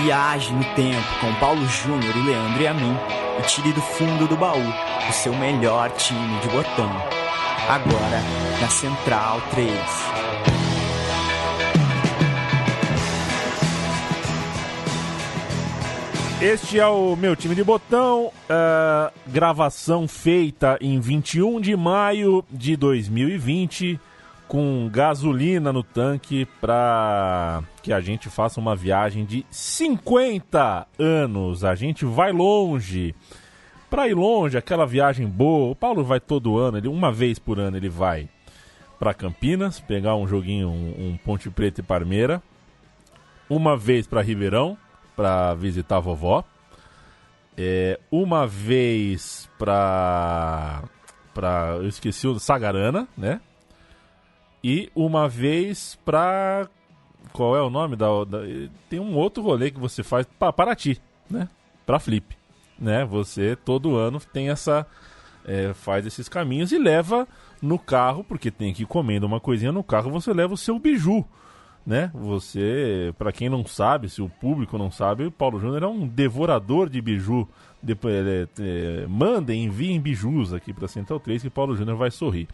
Viaje no tempo com Paulo Júnior e Leandro e a mim e tire do fundo do baú o seu melhor time de botão. Agora na Central 3. Este é o meu time de botão, gravação feita em 21 de maio de 2020, com gasolina no tanque para que a gente faça uma viagem de 50 anos. A gente vai longe. Para ir longe, aquela viagem boa, o Paulo vai todo ano, uma vez por ano ele vai para Campinas, pegar um joguinho, um Ponte Preta e Parmeira, uma vez para Ribeirão, para visitar a vovó, uma vez eu esqueci o Sagarana, né? E uma vez pra... Qual é o nome tem um outro rolê que você faz pra Paraty, né? Pra Flip, né? Você todo ano tem faz esses caminhos e leva no carro, porque tem que ir comendo uma coisinha no carro, você leva o seu biju, né? Você, pra quem não sabe, se o público não sabe, o Paulo Júnior é um devorador de biju. Mandem, enviem bijus aqui pra Central 3 que o Paulo Júnior vai sorrir.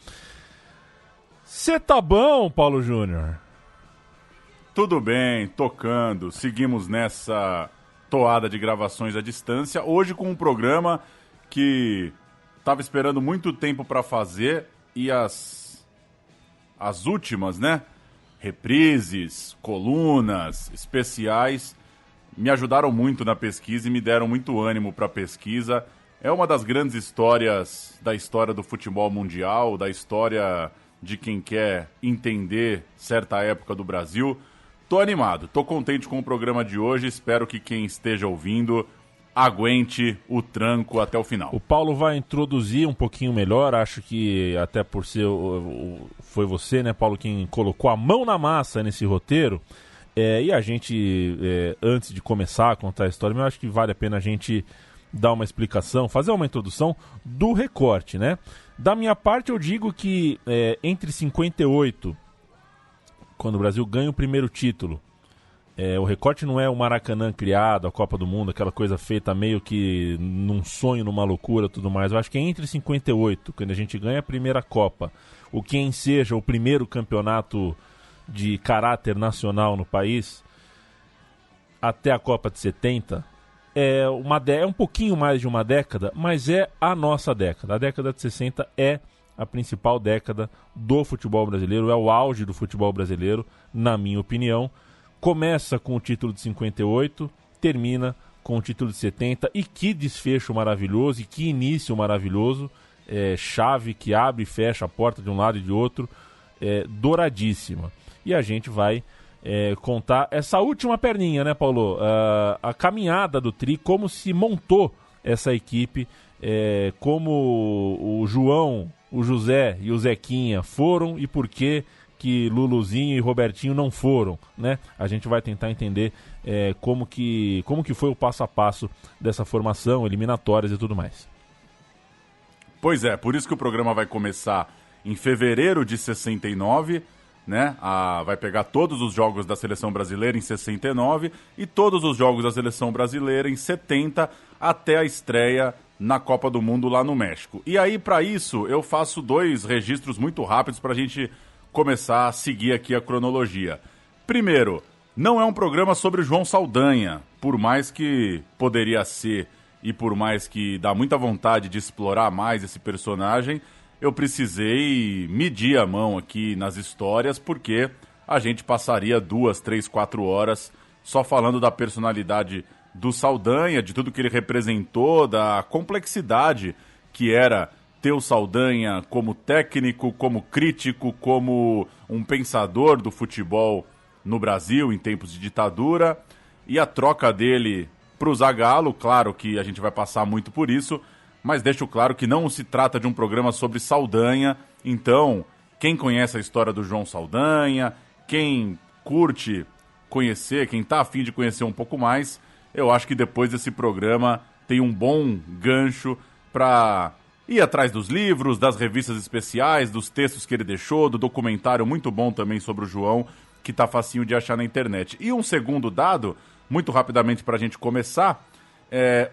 Cê tá bom, Paulo Júnior? Tudo bem, tocando. Seguimos nessa toada de gravações à distância. Hoje com um programa que tava esperando muito tempo para fazer e as últimas, né? Reprises, colunas, especiais me ajudaram muito na pesquisa e me deram muito ânimo para a pesquisa. É uma das grandes histórias da história do futebol mundial, da história de quem quer entender certa época do Brasil. Tô animado, tô contente com o programa de hoje, espero que quem esteja ouvindo aguente o tranco até o final. O Paulo vai introduzir um pouquinho melhor, acho que até por ser foi você, né, Paulo, quem colocou a mão na massa nesse roteiro, e a gente, antes de começar a contar a história, eu acho que vale a pena a gente dar uma explicação, fazer uma introdução do recorte, né? Da minha parte, eu digo que entre 58, quando o Brasil ganha o primeiro título, o recorte não é o Maracanã criado, a Copa do Mundo, aquela coisa feita meio que num sonho, numa loucura, tudo mais. Eu acho que é entre 58, quando a gente ganha a primeira Copa, o que seja o primeiro campeonato de caráter nacional no país, até a Copa de 70, é um pouquinho mais de uma década, mas é a nossa década. A década de 60 é a principal década do futebol brasileiro, é o auge do futebol brasileiro, na minha opinião. Começa com o título de 58, termina com o título de 70, e que desfecho maravilhoso, e que início maravilhoso, chave que abre e fecha a porta de um lado e de outro, douradíssima. E a gente vai contar essa última perninha, né, Paulo? A caminhada do Tri, como se montou essa equipe, como o João, o José e o Zequinha foram e por que Luluzinho e Robertinho não foram, né? A gente vai tentar entender como que foi o passo a passo dessa formação, eliminatórias e tudo mais. Pois é, por isso que o programa vai começar em fevereiro de 69, né? Vai pegar todos os jogos da Seleção Brasileira em 69 e todos os jogos da Seleção Brasileira em 70 até a estreia na Copa do Mundo lá no México. E aí, para isso, eu faço 2 registros muito rápidos para a gente começar a seguir aqui a cronologia. Primeiro, não é um programa sobre o João Saldanha, por mais que poderia ser e por mais que dá muita vontade de explorar mais esse personagem, eu precisei medir a mão aqui nas histórias, porque a gente passaria 2, 3, 4 horas só falando da personalidade do Saldanha, de tudo que ele representou, da complexidade que era ter o Saldanha como técnico, como crítico, como um pensador do futebol no Brasil em tempos de ditadura, e a troca dele para o Zagallo. Claro que a gente vai passar muito por isso, mas deixo claro que não se trata de um programa sobre Saldanha. Então, quem conhece a história do João Saldanha, quem curte conhecer, quem está a fim de conhecer um pouco mais, eu acho que depois desse programa tem um bom gancho para ir atrás dos livros, das revistas especiais, dos textos que ele deixou, do documentário muito bom também sobre o João, que tá facinho de achar na internet. E um segundo dado muito rapidamente para a gente começar,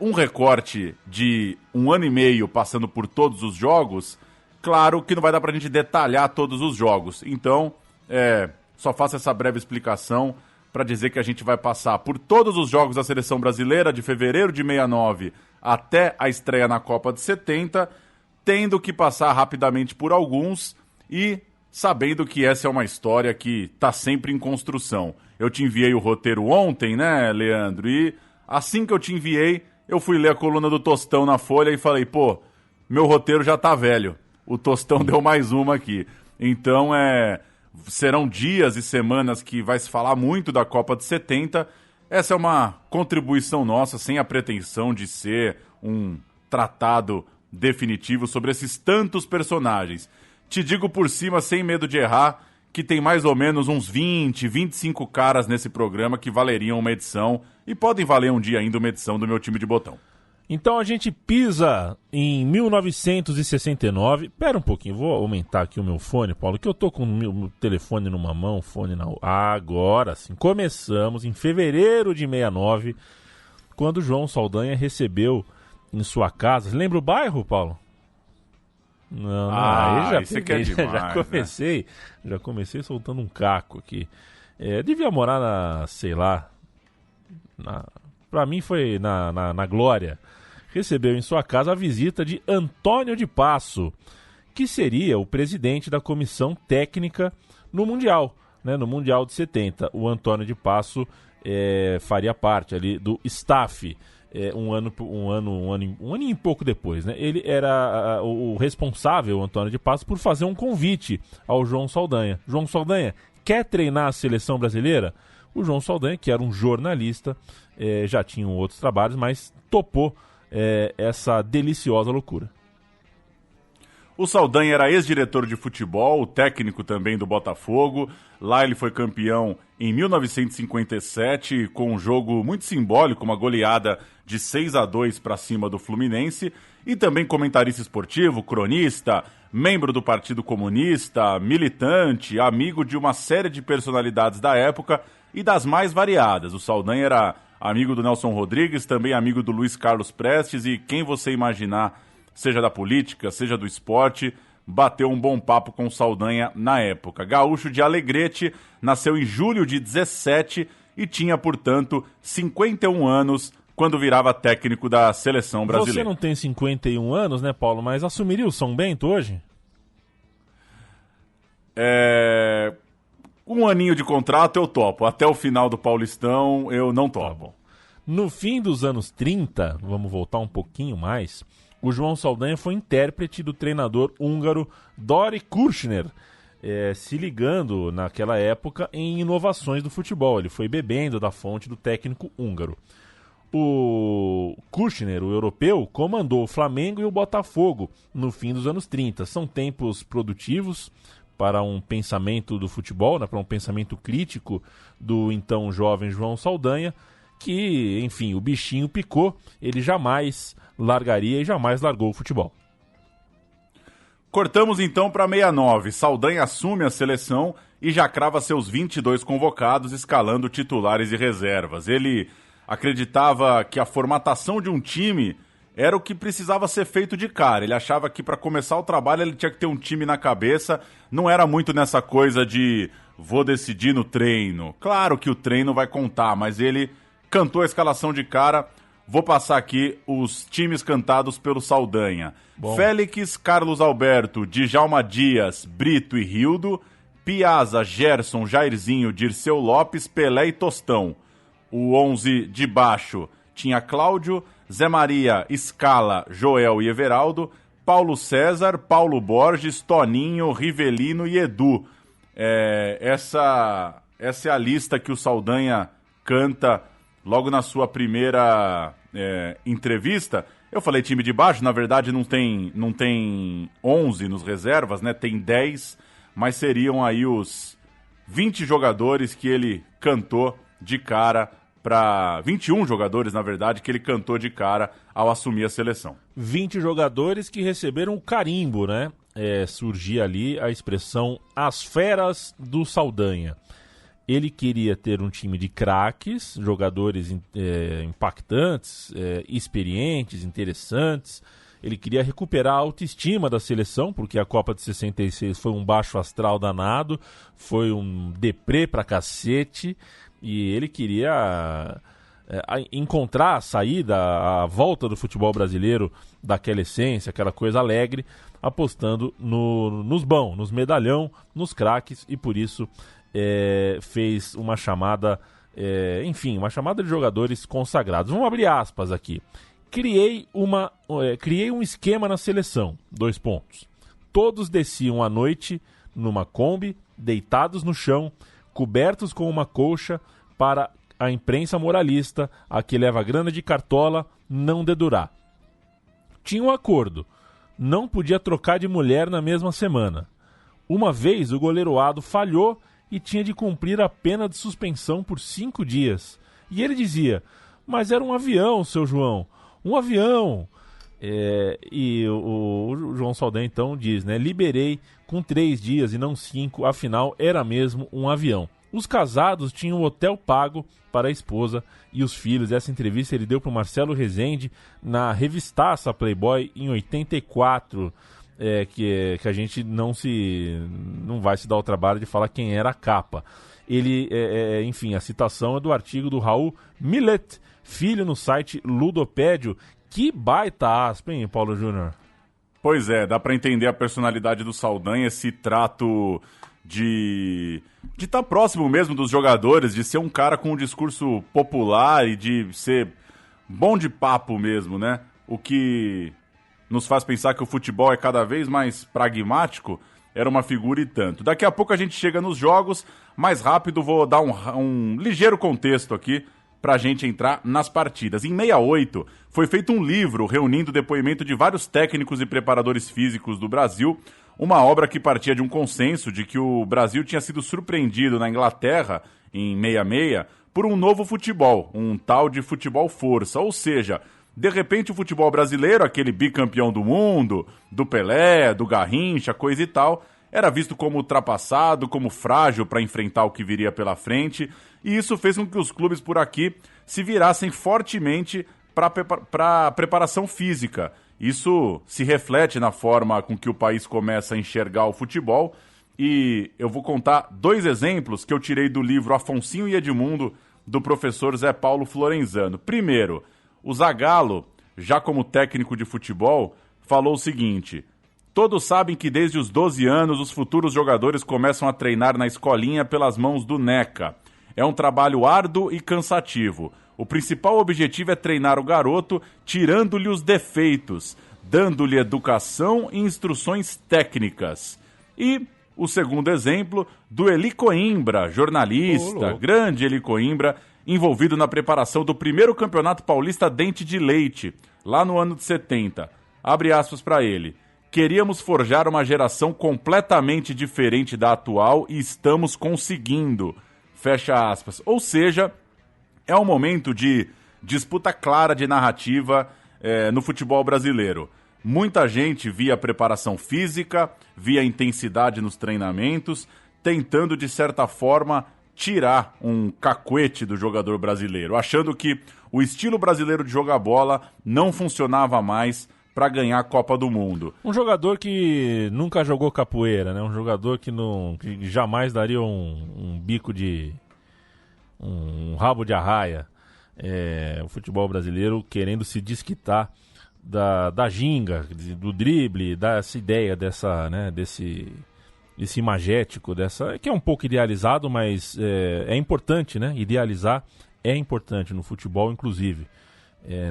um recorte de 1 ano e meio passando por todos os jogos, claro que não vai dar para a gente detalhar todos os jogos. Então, só faço essa breve explicação para dizer que a gente vai passar por todos os jogos da Seleção Brasileira de fevereiro de 69 até a estreia na Copa de 70, tendo que passar rapidamente por alguns e sabendo que essa é uma história que está sempre em construção. Eu te enviei o roteiro ontem, né, Leandro? E assim que eu te enviei, eu fui ler a coluna do Tostão na Folha e falei, pô, meu roteiro já tá velho. O Tostão deu mais uma aqui. Então, serão dias e semanas que vai se falar muito da Copa de 70. Essa é uma contribuição nossa, sem a pretensão de ser um tratado definitivo sobre esses tantos personagens. Te digo por cima, sem medo de errar, que tem mais ou menos uns 20, 25 caras nesse programa que valeriam uma edição e podem valer um dia ainda uma edição do meu time de botão. Então a gente pisa em 1969. Pera um pouquinho, vou aumentar aqui o meu fone, Paulo, que eu tô com o meu telefone numa mão, fone na outra. Agora sim, começamos em fevereiro de 69, quando o João Saldanha recebeu em sua casa. Lembra o bairro, Paulo? Não, aí isso aqui é demais, já comecei soltando um caco aqui. Devia morar pra mim foi na Glória. Recebeu em sua casa a visita de Antônio de Passo, que seria o presidente da comissão técnica no Mundial, né, no Mundial de 70. O Antônio de Passo faria parte ali do staff. Um ano e pouco depois, né? Ele era o responsável, o Antônio de Passo, por fazer um convite ao João Saldanha. João Saldanha, quer treinar a seleção brasileira? O João Saldanha, que era um jornalista, já tinha outros trabalhos, mas topou essa deliciosa loucura. O Saldanha era ex-diretor de futebol, técnico também do Botafogo. Lá ele foi campeão em 1957 com um jogo muito simbólico, uma goleada de 6-2 para cima do Fluminense. E também comentarista esportivo, cronista, membro do Partido Comunista, militante, amigo de uma série de personalidades da época e das mais variadas. O Saldanha era amigo do Nelson Rodrigues, também amigo do Luiz Carlos Prestes e quem você imaginar, seja da política, seja do esporte, bateu um bom papo com o Saldanha na época. Gaúcho de Alegrete, nasceu em julho de 17 e tinha, portanto, 51 anos quando virava técnico da seleção brasileira. Você não tem 51 anos, né, Paulo, mas assumiria o São Bento hoje? Um aninho de contrato eu topo. Até o final do Paulistão eu não topo. Tá bom. No fim dos anos 30, vamos voltar um pouquinho mais, o João Saldanha foi intérprete do treinador húngaro Dori Kürschner, se ligando naquela época em inovações do futebol. Ele foi bebendo da fonte do técnico húngaro. O Kürschner, o europeu, comandou o Flamengo e o Botafogo no fim dos anos 30. São tempos produtivos para um pensamento do futebol, né, para um pensamento crítico do então jovem João Saldanha, que, enfim, o bichinho picou, ele jamais largaria e jamais largou o futebol. Cortamos então para 69. Saldanha assume a seleção e já crava seus 22 convocados, escalando titulares e reservas. Ele acreditava que a formatação de um time era o que precisava ser feito de cara. Ele achava que para começar o trabalho ele tinha que ter um time na cabeça, não era muito nessa coisa de vou decidir no treino. Claro que o treino vai contar, mas ele cantou a escalação de cara. Vou passar aqui os times cantados pelo Saldanha. Bom. Félix, Carlos Alberto, Djalma Dias, Brito e Rildo, Piazza, Gerson, Jairzinho, Dirceu Lopes, Pelé e Tostão. O 11 de baixo tinha Cláudio, Zé Maria, Scala, Joel e Everaldo, Paulo César, Paulo Borges, Toninho, Rivelino e Edu. Essa é a lista que o Saldanha canta logo na sua primeira entrevista. Eu falei time de baixo, na verdade não tem 11 nos reservas, né? Tem 10, mas seriam aí os 20 jogadores que ele cantou de cara para 21 jogadores, na verdade, que ele cantou de cara ao assumir a seleção. 20 jogadores que receberam o carimbo, né? Surgia ali a expressão as feras do Saldanha. Ele queria ter um time de craques, jogadores impactantes, experientes, interessantes. Ele queria recuperar a autoestima da seleção, porque a Copa de 66 foi um baixo astral danado, foi um deprê pra cacete, e ele queria encontrar a saída, a volta do futebol brasileiro daquela essência, aquela coisa alegre, apostando nos bons, nos medalhão, nos craques, e por isso fez uma chamada, uma chamada de jogadores consagrados. Vamos abrir aspas aqui. Criei um esquema na seleção, 2 pontos. Todos desciam à noite numa Kombi, deitados no chão, cobertos com uma colcha, para a imprensa moralista, a que leva grana de cartola, não dedurar. Tinha um acordo, não podia trocar de mulher na mesma semana. Uma vez o goleiro Ado falhou e tinha de cumprir a pena de suspensão por 5 dias. E ele dizia, mas era um avião, seu João, um avião. E o João Saldanha então diz, né, liberei com 3 dias e não 5, afinal era mesmo um avião. Os casados tinham hotel pago para a esposa e os filhos. Essa entrevista ele deu para o Marcelo Rezende na revistaça Playboy em 84, que a gente não vai se dar o trabalho de falar quem era a capa. Ele, enfim, a citação é do artigo do Raul Millet, filho, no site Ludopédio. Que baita aspa, hein, Paulo Júnior? Pois é, dá para entender a personalidade do Saldanha, esse trato de estar próximo mesmo dos jogadores, de ser um cara com um discurso popular e de ser bom de papo mesmo, né? O que nos faz pensar que o futebol é cada vez mais pragmático, era uma figura e tanto. Daqui a pouco a gente chega nos jogos, mais rápido vou dar um ligeiro contexto aqui pra gente entrar nas partidas. Em 68, foi feito um livro reunindo o depoimento de vários técnicos e preparadores físicos do Brasil, uma obra que partia de um consenso de que o Brasil tinha sido surpreendido na Inglaterra, em 66, por um novo futebol, um tal de futebol força, ou seja, de repente o futebol brasileiro, aquele bicampeão do mundo, do Pelé, do Garrincha, coisa e tal, era visto como ultrapassado, como frágil para enfrentar o que viria pela frente, e isso fez com que os clubes por aqui se virassem fortemente para a preparação física. Isso se reflete na forma com que o país começa a enxergar o futebol, e eu vou contar 2 exemplos que eu tirei do livro Afonsinho e Edmundo, do professor Zé Paulo Florenzano. Primeiro, o Zagallo, já como técnico de futebol, falou o seguinte: todos sabem que desde os 12 anos os futuros jogadores começam a treinar na escolinha pelas mãos do Neca. É um trabalho árduo e cansativo. O principal objetivo é treinar o garoto, tirando-lhe os defeitos, dando-lhe educação e instruções técnicas. E o segundo exemplo, do Eli Coimbra, jornalista, grande Eli Coimbra, envolvido na preparação do primeiro campeonato paulista Dente de Leite, lá no ano de 70. Abre aspas para ele. Queríamos forjar uma geração completamente diferente da atual e estamos conseguindo. Fecha aspas. Ou seja, é um momento de disputa clara de narrativa no futebol brasileiro. Muita gente via preparação física, via intensidade nos treinamentos, tentando, de certa forma, tirar um cacuete do jogador brasileiro, achando que o estilo brasileiro de jogar bola não funcionava mais para ganhar a Copa do Mundo. Um jogador que nunca jogou capoeira, né? Um jogador que jamais daria um bico de... um rabo de arraia. O futebol brasileiro querendo se desquitar da ginga, do drible, dessa ideia desse imagético, que é um pouco idealizado, mas é importante, né? Idealizar é importante no futebol, inclusive.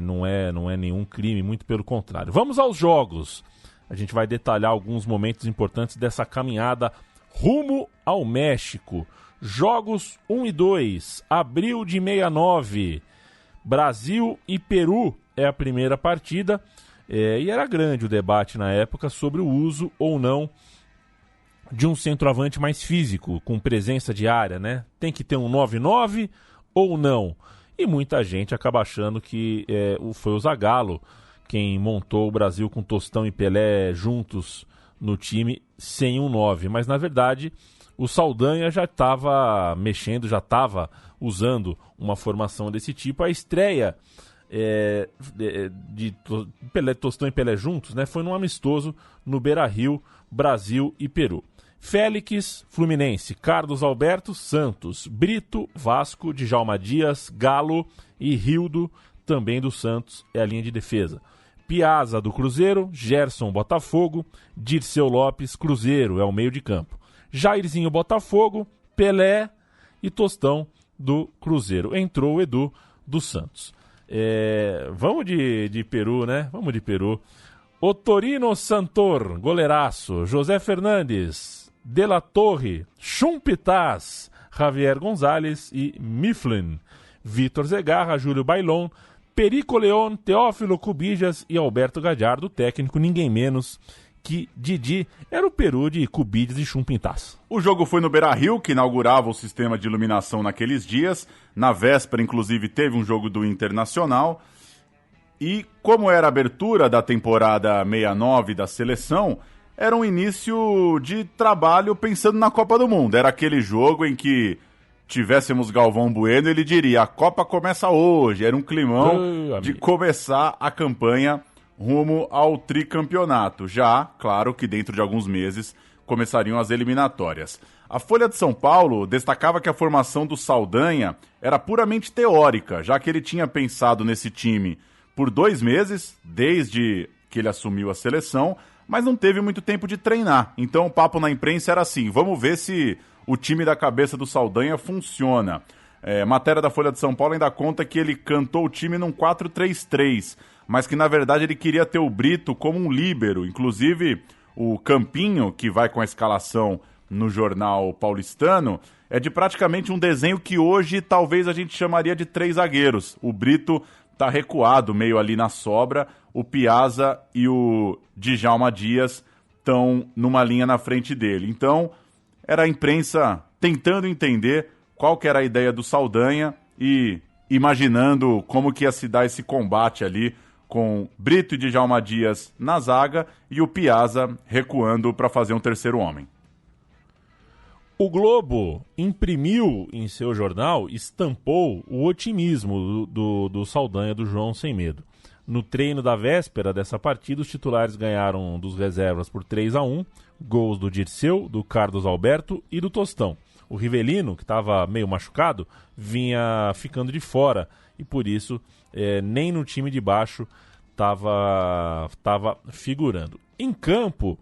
Não é nenhum crime, muito pelo contrário. Vamos aos jogos. A gente vai detalhar alguns momentos importantes dessa caminhada rumo ao México. Jogos 1 e 2, abril de 69. Brasil e Peru é a primeira partida. E era grande o debate na época sobre o uso ou não de um centroavante mais físico, com presença de área, né? Tem que ter um 9-9 ou não? E muita gente acaba achando que foi o Zagallo quem montou o Brasil com Tostão e Pelé juntos no time sem um 9. Mas, na verdade, o Saldanha já estava mexendo, já estava usando uma formação desse tipo. A estreia de Pelé, Tostão e Pelé juntos, né, foi num amistoso no Beira-Rio, Brasil e Peru. Félix, Fluminense, Carlos Alberto, Santos, Brito, Vasco, Djalma Dias, Galo e Rildo, também do Santos, é a linha de defesa. Piazza, do Cruzeiro, Gerson, Botafogo, Dirceu Lopes, Cruzeiro, é o meio de campo. Jairzinho, Botafogo, Pelé e Tostão, do Cruzeiro. Entrou o Edu, do Santos. Vamos de Peru, né? Vamos de Peru. Otorino Santor, goleiraço. José Fernandes, De La Torre, Chumpitaz, Javier Gonzalez e Mifflin. Vitor Zegarra, Júlio Bailon, Perico Leon, Teófilo Cubijas e Alberto Gadiardo, técnico, ninguém menos que Didi. Era o Peru de Cubijas e Chumpitaz. O jogo foi no Beira-Rio, que inaugurava o sistema de iluminação naqueles dias. Na véspera, inclusive, teve um jogo do Internacional. E como era a abertura da temporada 69 da seleção, era um início de trabalho pensando na Copa do Mundo. Era aquele jogo em que tivéssemos Galvão Bueno, ele diria, a Copa começa hoje. Era um climão de começar a campanha rumo ao tricampeonato. Já, claro que dentro de alguns meses, começariam as eliminatórias. A Folha de São Paulo destacava que a formação do Saldanha era puramente teórica, já que ele tinha pensado nesse time por 2 meses, desde que ele assumiu a seleção, mas não teve muito tempo de treinar. Então o papo na imprensa era assim, vamos ver se o time da cabeça do Saldanha funciona. Matéria da Folha de São Paulo ainda conta que ele cantou o time num 4-3-3, mas que na verdade ele queria ter o Brito como um líbero. Inclusive o Campinho, que vai com a escalação no jornal paulistano, é de praticamente um desenho que hoje talvez a gente chamaria de 3 zagueiros. O Brito está recuado, meio ali na sobra. O Piazza e o Djalma Dias estão numa linha na frente dele. Então, era a imprensa tentando entender qual que era a ideia do Saldanha e imaginando como que ia se dar esse combate ali com Brito e Djalma Dias na zaga e o Piazza recuando para fazer um terceiro homem. O Globo imprimiu em seu jornal, estampou o otimismo do Saldanha, do João Sem Medo. No treino da véspera dessa partida, os titulares ganharam dos reservas por 3-1, gols do Dirceu, do Carlos Alberto e do Tostão. O Rivelino, que estava meio machucado, vinha ficando de fora e por isso nem no time de baixo estava figurando. Em campo,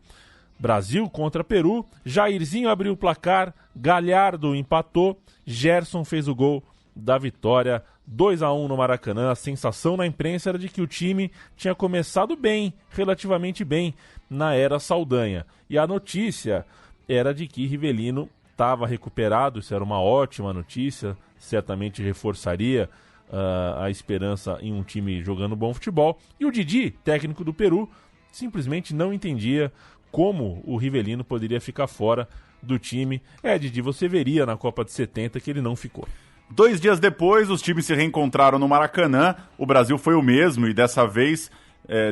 Brasil contra Peru, Jairzinho abriu o placar, Galhardo empatou, Gerson fez o gol da vitória, 2-1 no Maracanã. A sensação na imprensa era de que o time tinha começado bem, relativamente bem, na era Saldanha. E a notícia era de que Rivelino estava recuperado, isso era uma ótima notícia, certamente reforçaria a esperança em um time jogando bom futebol. E o Didi, técnico do Peru, simplesmente não entendia como o Rivelino poderia ficar fora do time. Didi, você veria na Copa de 70 que ele não ficou. 2 dias depois, os times se reencontraram no Maracanã. O Brasil foi o mesmo e dessa vez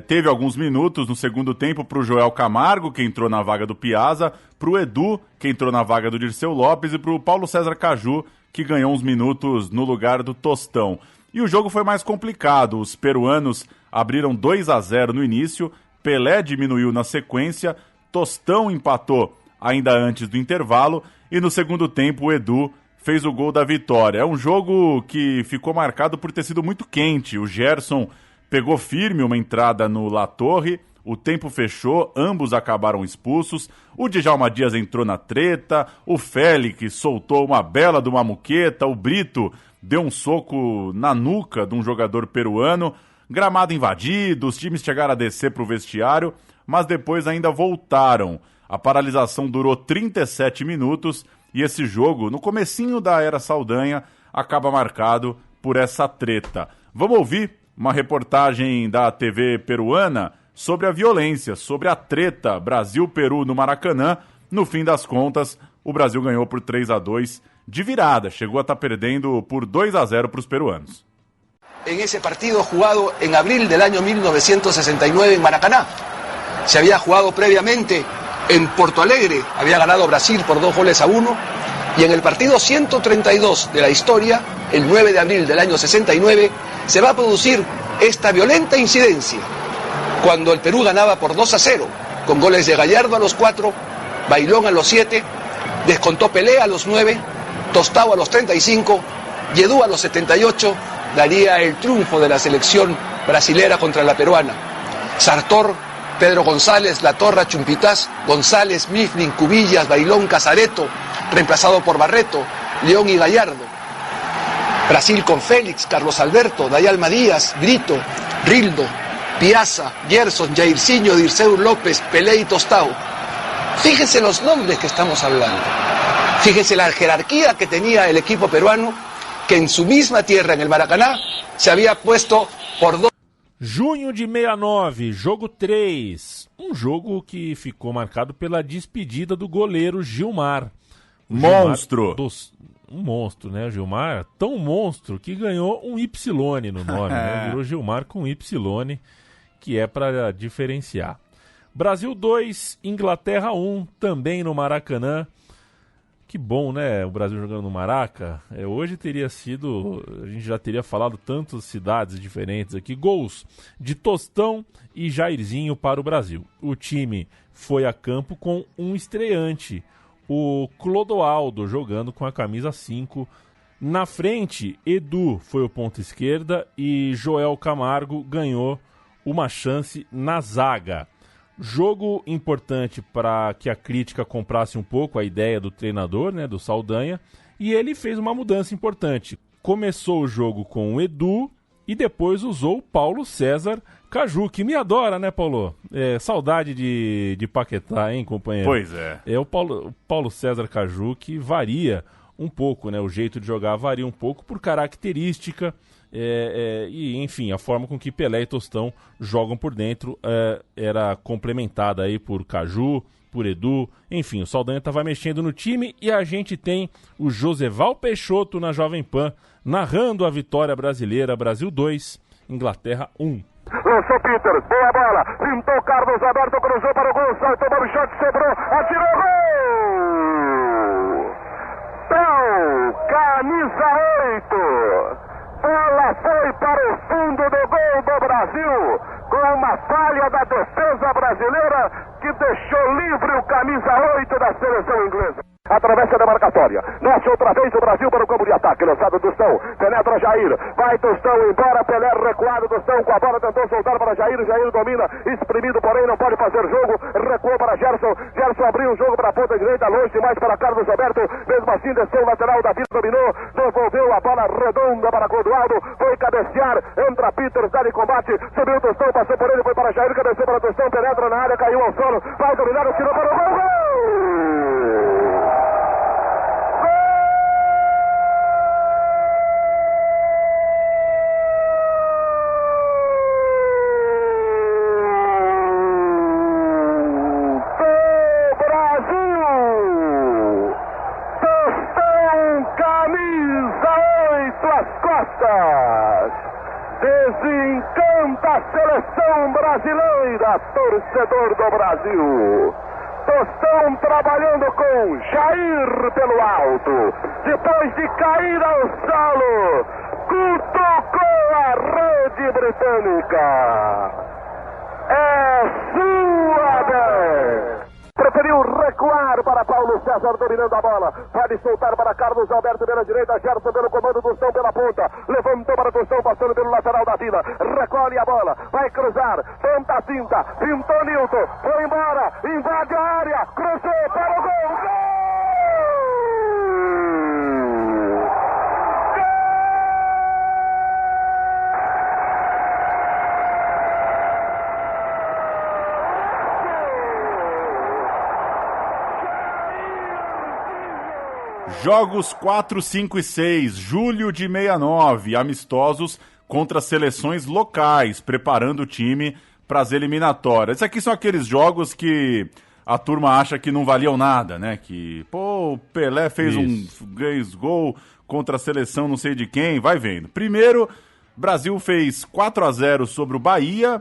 teve alguns minutos no segundo tempo para o Joel Camargo, que entrou na vaga do Piazza, para o Edu, que entrou na vaga do Dirceu Lopes, e para o Paulo César Caju, que ganhou uns minutos no lugar do Tostão. E o jogo foi mais complicado. Os peruanos abriram 2-0 no início, Pelé diminuiu na sequência, Tostão empatou ainda antes do intervalo e no segundo tempo o Edu fez o gol da vitória. É um jogo que ficou marcado por ter sido muito quente. O Gerson pegou firme uma entrada no La Torre, o tempo fechou, ambos acabaram expulsos, o Djalma Dias entrou na treta, o Félix soltou uma bela de uma muqueta, o Brito deu um soco na nuca de um jogador peruano, gramado invadido, os times chegaram a descer para o vestiário, mas depois ainda voltaram. A paralisação durou 37 minutos e esse jogo, no comecinho da era Saldanha, acaba marcado por essa treta. Vamos ouvir uma reportagem da TV peruana sobre a violência, sobre a treta Brasil-Peru no Maracanã. No fim das contas, o Brasil ganhou por 3-2 de virada, chegou a estar perdendo por 2-0 para os peruanos. En ese partido jugado en abril del año 1969 en Maracaná. Se había jugado previamente En Porto Alegre había ganado Brasil por 2-1, y en el partido 132 de la historia, el 9 de abril del año 69, se va a producir esta violenta incidencia, cuando el Perú ganaba por 2-0, con goles de Gallardo a los 4, Bailón a los 7, descontó Pelé a los 9, Tostao a los 35, Yedú a los 78, daría el triunfo de la selección brasilera contra la peruana. Sartor, Pedro González, Latorra, Chumpitaz, González, Mifflin, Cubillas, Bailón, Casareto, reemplazado por Barreto, León y Gallardo. Brasil con Félix, Carlos Alberto, Dayalma Díaz, Brito, Rildo, Piazza, Gerson, Jairzinho, Dirceu López, Pelé y Tostao. Fíjense los nombres que estamos hablando. Fíjense la jerarquía que tenía el equipo peruano, que en su misma tierra, en el Maracaná, se había puesto por 2. Junho de 69, jogo 3. Jogo que ficou marcado pela despedida do goleiro Gilmar. Monstro! Um monstro, né? Gilmar, tão monstro que ganhou um Y no nome, né? Virou Gilmar com Y, que é para diferenciar. Brasil 2, Inglaterra 1, também no Maracanã. Que bom, né? O Brasil jogando no Maraca. Hoje teria sido... A gente já teria falado tantas cidades diferentes aqui. Gols de Tostão e Jairzinho para o Brasil. O time foi a campo com um estreante, o Clodoaldo, jogando com a camisa 5. Na frente, Edu foi o ponta esquerda e Joel Camargo ganhou uma chance na zaga. Jogo importante para que a crítica comprasse um pouco a ideia do treinador, né, do Saldanha, e ele fez uma mudança importante. Começou o jogo com o Edu e depois usou o Paulo César Caju, que me adora, né, Paulo? Saudade de Paquetá, hein, companheiro? Pois é. É o Paulo César Caju, que varia um pouco, né? O jeito de jogar varia um pouco por característica. E, enfim, a forma com que Pelé e Tostão jogam por dentro era complementada aí por Caju, por Edu. Enfim, o Saldanha estava mexendo no time e a gente tem o Joseval Peixoto na Jovem Pan narrando a vitória brasileira. Brasil 2, Inglaterra 1. Lançou Peter, boa bola, pintou Carlos Alberto, cruzou para o gol, saltou para o shot, sobrou, atirou, gol! Então, camisa 8. Bola foi para o fundo do gol do Brasil, com uma falha da defesa brasileira que deixou livre o camisa 8 da seleção inglesa. Atravessa a demarcatória, nasce outra vez o Brasil para o campo de ataque, lançado Tostão, penetra Jair, vai Tostão embora, Pelé recuado, Tostão com a bola, tentou soltar para Jair, Jair domina, exprimido, porém não pode fazer jogo, recuou para Gerson, Gerson abriu o jogo para a ponta direita, longe demais para Carlos Alberto, mesmo assim desceu o lateral, Davi dominou, devolveu a bola redonda para Clodoaldo, foi cabecear, entra Peters, dá de combate, subiu Tostão, passou por ele, foi para Jair, cabeceou para Tostão, penetra na área, caiu ao solo, vai dominar, tirou para o gol, gol! Desencanta a seleção brasileira, torcedor do Brasil. Tostão trabalhando com Jair pelo alto. Depois de cair ao solo, cutucou a rede britânica. É sua vez. Preferiu recuar para Paulo César dominando a bola. Pode soltar para Carlos Alberto pela direita. Gerson pelo comando, Tostão pela ponta. Levantou para Tostão, passando pelo lateral da Vila. Recolhe a bola, vai cruzar. Tenta a cinta, pintou Nilton. Foi embora, invade a área. Cruzou para o gol. Gol! Jogos 4, 5 e 6, julho de 69, amistosos contra seleções locais, preparando o time para as eliminatórias. Esses aqui são aqueles jogos que a turma acha que não valiam nada, né? Que, o Pelé fez um gol contra a seleção não sei de quem, vai vendo. Primeiro, Brasil fez 4-0 sobre o Bahia,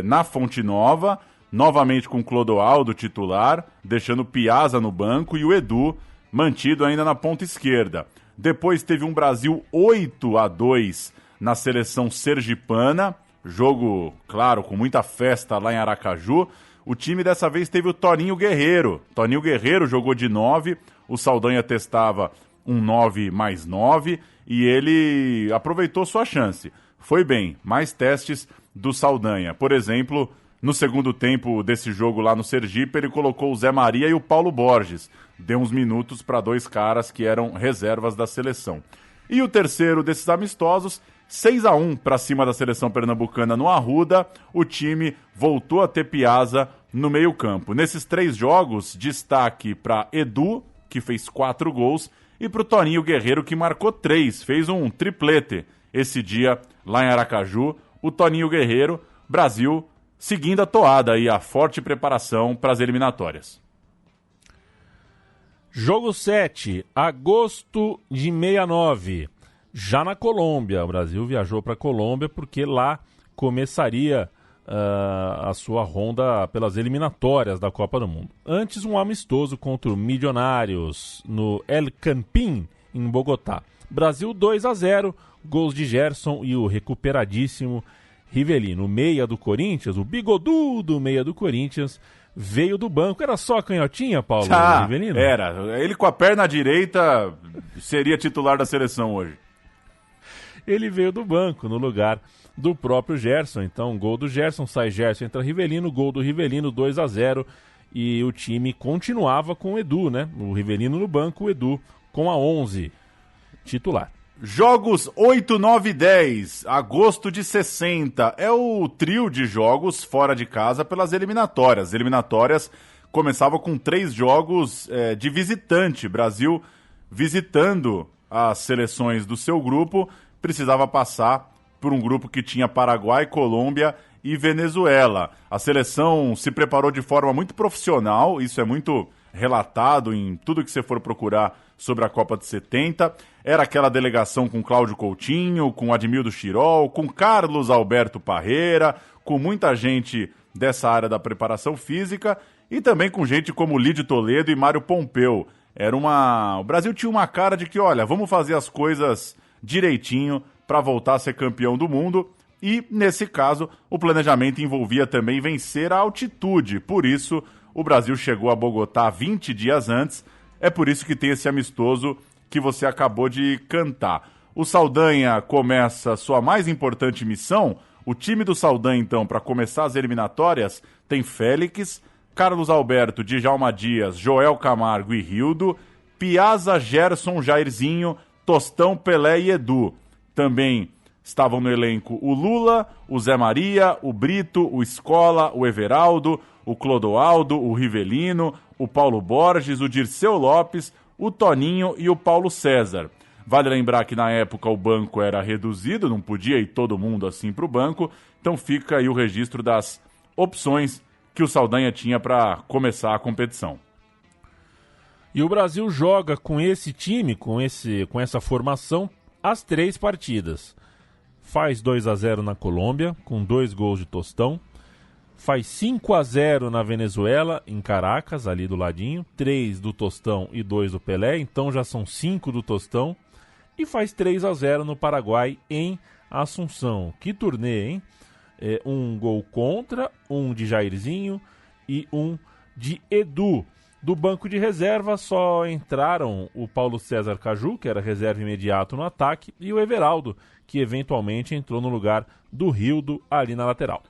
na Fonte Nova. novamente com Clodoaldo titular, deixando Piazza no banco e o Edu mantido ainda na ponta esquerda. Depois teve um Brasil 8-2 na seleção sergipana, jogo, claro, com muita festa lá em Aracaju. O time dessa vez teve o Toninho Guerreiro. Toninho Guerreiro jogou de 9, o Saldanha testava um 9 mais 9 e ele aproveitou sua chance. Foi bem, mais testes do Saldanha. Por exemplo, no segundo tempo desse jogo lá no Sergipe, ele colocou o Zé Maria e o Paulo Borges. Deu uns minutos para dois caras que eram reservas da seleção. E o terceiro desses amistosos, 6-1 para cima da seleção pernambucana no Arruda, o time voltou a ter Piazza no meio-campo. Nesses 3 jogos, destaque para Edu, que fez 4 gols, e para o Toninho Guerreiro, que marcou 3, fez um triplete esse dia lá em Aracaju. O Toninho Guerreiro, Brasil seguindo a toada aí, a forte preparação para as eliminatórias. Jogo 7, agosto de 69, já na Colômbia. O Brasil viajou para a Colômbia porque lá começaria a sua ronda pelas eliminatórias da Copa do Mundo. Antes, um amistoso contra o Milionários no El Campín, em Bogotá. Brasil 2-0, gols de Gerson e o recuperadíssimo Rivelino. O meia do Corinthians, o bigodudo meia do Corinthians, veio do banco. Era só canhotinha, Paulo Rivelino? Era. Ele com a perna direita seria titular da seleção hoje. Ele veio do banco no lugar do próprio Gerson. Então, gol do Gerson, sai Gerson, entra Rivelino, gol do Rivelino, 2-0. E o time continuava com o Edu, né? O Rivelino no banco, o Edu com a 11 titular. Jogos 8, 9 e 10, agosto de 60. É o trio de jogos fora de casa pelas eliminatórias. As eliminatórias começavam com 3 jogos de visitante. Brasil visitando as seleções do seu grupo, precisava passar por um grupo que tinha Paraguai, Colômbia e Venezuela. A seleção se preparou de forma muito profissional, isso é muito relatado em tudo que você for procurar sobre a Copa de 70. Era aquela delegação com Cláudio Coutinho, com Admildo Chirol, com Carlos Alberto Parreira, com muita gente dessa área da preparação física e também com gente como Lídio Toledo e Mário Pompeu. O Brasil tinha uma cara de que, olha, vamos fazer as coisas direitinho para voltar a ser campeão do mundo. E, nesse caso, o planejamento envolvia também vencer a altitude. Por isso, o Brasil chegou a Bogotá 20 dias antes. É por isso que tem esse amistoso que você acabou de cantar. O Saldanha começa sua mais importante missão. O time do Saldanha, então, para começar as eliminatórias, tem Félix, Carlos Alberto, Djalma Dias, Joel Camargo e Rildo, Piazza, Gerson, Jairzinho, Tostão, Pelé e Edu. Também estavam no elenco o Lula, o Zé Maria, o Brito, o Escola, o Everaldo, o Clodoaldo, o Rivelino, o Paulo Borges, o Dirceu Lopes, o Toninho e o Paulo César. Vale lembrar que na época o banco era reduzido, não podia ir todo mundo assim para o banco, então fica aí o registro das opções que o Saldanha tinha para começar a competição. E o Brasil joga com esse time, com essa formação, as 3 partidas. Faz 2-0 na Colômbia, com 2 gols de Tostão. Faz 5-0 na Venezuela, em Caracas, ali do ladinho. 3 do Tostão e 2 do Pelé, então já são 5 do Tostão. E faz 3-0 no Paraguai, em Assunção. Que turnê, hein? 1 gol contra, 1 de Jairzinho e 1 de Edu. Do banco de reserva só entraram o Paulo César Caju, que era reserva imediato no ataque, e o Everaldo, que eventualmente entrou no lugar do Rildo ali na lateral.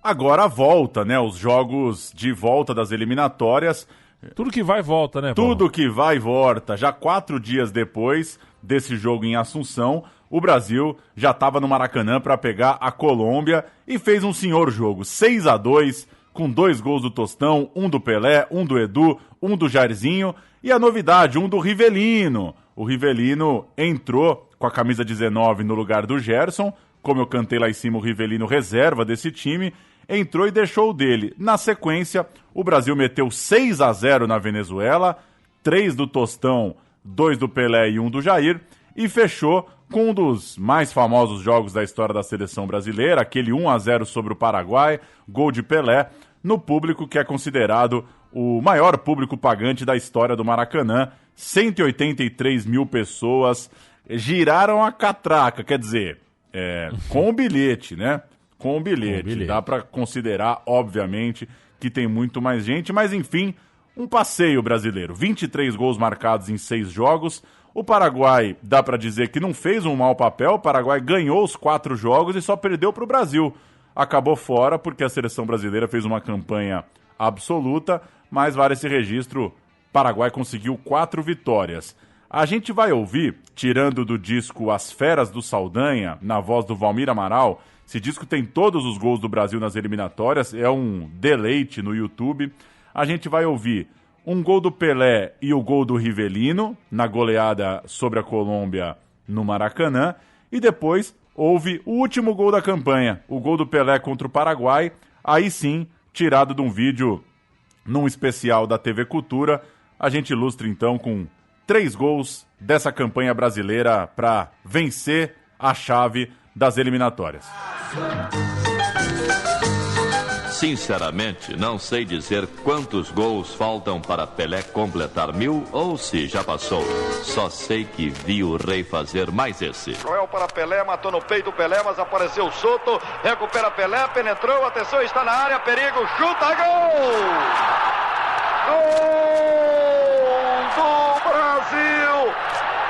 Agora volta, né? Os jogos de volta das eliminatórias. Tudo que vai volta, né, Paulo? Tudo que vai volta. Já 4 dias depois desse jogo em Assunção, o Brasil já estava no Maracanã para pegar a Colômbia e fez um senhor jogo. 6-2, com 2 gols do Tostão, 1 do Pelé, 1 do Edu, 1 do Jairzinho e a novidade, 1 do Rivelino. O Rivelino entrou com a camisa 19 no lugar do Gerson. Como eu cantei lá em cima, o Rivelino reserva desse time, entrou e deixou o dele. Na sequência, o Brasil meteu 6-0 na Venezuela, 3 do Tostão, 2 do Pelé e 1 do Jair, e fechou com um dos mais famosos jogos da história da seleção brasileira, aquele 1-0 sobre o Paraguai, gol de Pelé, no público que é considerado o maior público pagante da história do Maracanã. 183 mil pessoas giraram a catraca, quer dizer, com o bilhete, né? Com o bilhete. Dá para considerar, obviamente, que tem muito mais gente, mas enfim, um passeio brasileiro. 23 gols marcados em 6 jogos. O Paraguai, dá para dizer que não fez um mau papel. O Paraguai ganhou os 4 jogos e só perdeu para o Brasil. Acabou fora porque a seleção brasileira fez uma campanha absoluta, mas vale esse registro, o Paraguai conseguiu 4 vitórias. A gente vai ouvir, tirando do disco As Feras do Saldanha, na voz do Valmir Amaral. Esse disco tem todos os gols do Brasil nas eliminatórias, é um deleite no YouTube. A gente vai ouvir um gol do Pelé e o gol do Rivelino, na goleada sobre a Colômbia no Maracanã. E depois houve o último gol da campanha, o gol do Pelé contra o Paraguai, aí sim, tirado de um vídeo num especial da TV Cultura. A gente ilustra então com 3 gols dessa campanha brasileira para vencer a chave das eliminatórias. Sinceramente, não sei dizer quantos gols faltam para Pelé completar 1000 ou se já passou. Só sei que vi o Rei fazer mais esse. Joel para Pelé, matou no peito Pelé, mas apareceu Soto, recupera Pelé, penetrou, atenção, está na área, perigo, chuta, gol! Gol do Brasil!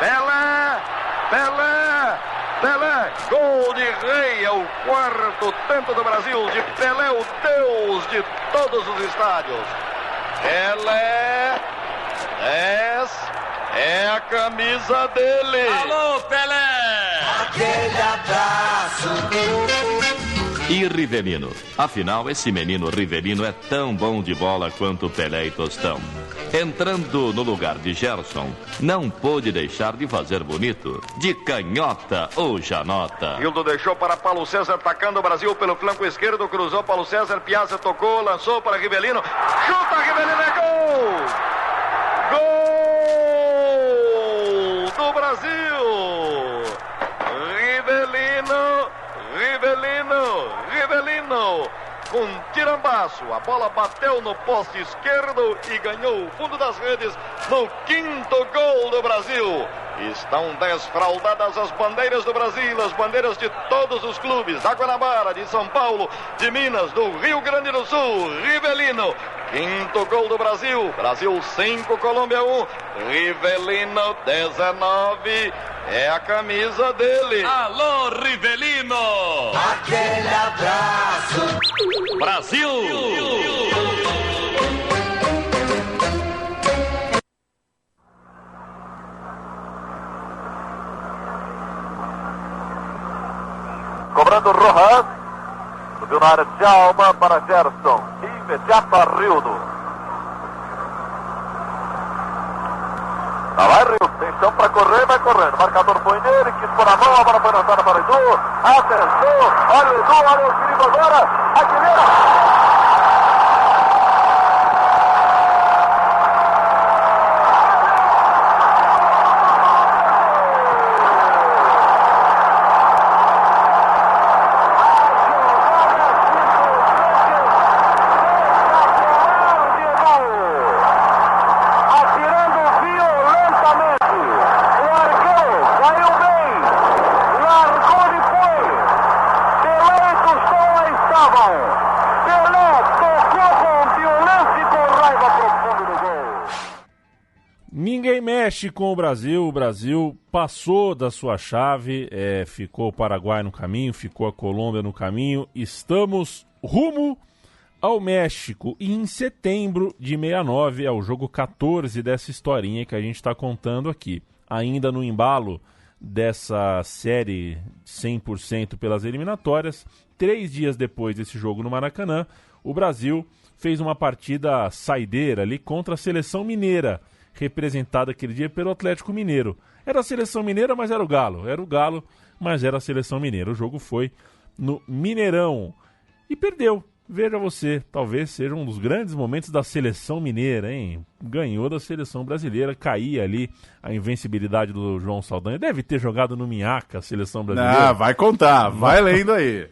Pelé, Pelé, Pelé, gol de Rei, é o 4º tanto do Brasil, de Pelé, o Deus de todos os estádios. Pelé, 10, é a camisa dele. Alô, Pelé! Aquele abraço. E Rivelino? Afinal, esse menino Rivelino é tão bom de bola quanto Pelé e Tostão. Entrando no lugar de Gerson, não pôde deixar de fazer bonito. De canhota ou janota. Hildo deixou para Paulo César, atacando o Brasil pelo flanco esquerdo, cruzou Paulo César, Piazza tocou, lançou para Rivelino, chuta, Rivelino, é gol! Gol do Brasil! Rivelino, Rivelino, Rivelino! Com tirambaço, a bola bateu no poste esquerdo e ganhou o fundo das redes no 5º gol do Brasil. Estão desfraldadas as bandeiras do Brasil, as bandeiras de todos os clubes, da Guanabara, de São Paulo, de Minas, do Rio Grande do Sul. Rivelino, 5º gol do Brasil, Brasil 5, Colômbia 1, Rivelino 19, é a camisa dele. Alô, Rivelino! Aquele abraço. Brasil! Cobrando Rojas, subiu na área de Alma para Gerson, imediato a Rildo. Lá vai Rildo, tem chão para correr, vai correndo, o marcador foi nele, quis pôr a mão, a bola foi lançada para o Edu, acertou, olha o Edu, olha o perigo agora, Aguilera! Mexe com o Brasil passou da sua chave, ficou o Paraguai no caminho, ficou a Colômbia no caminho, estamos rumo ao México e em setembro de 69 é o jogo 14 dessa historinha que a gente está contando aqui, ainda no embalo dessa série 100% pelas eliminatórias. 3 dias depois desse jogo no Maracanã, o Brasil fez uma partida saideira ali contra a seleção mineira, representada aquele dia pelo Atlético Mineiro. Era a seleção mineira, mas era o Galo, mas era a seleção mineira. O jogo foi no Mineirão e perdeu. Veja você, talvez seja um dos grandes momentos da seleção mineira, hein? Ganhou da seleção brasileira, caía ali a invencibilidade do João Saldanha. Deve ter jogado no Minhaca a seleção brasileira. Vai contar, vai lendo aí.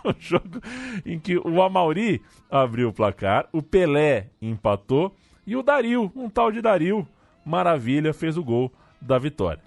no jogo em que o Amauri abriu o placar, o Pelé empatou e o Dario, um tal de Dario, maravilha, fez o gol da vitória.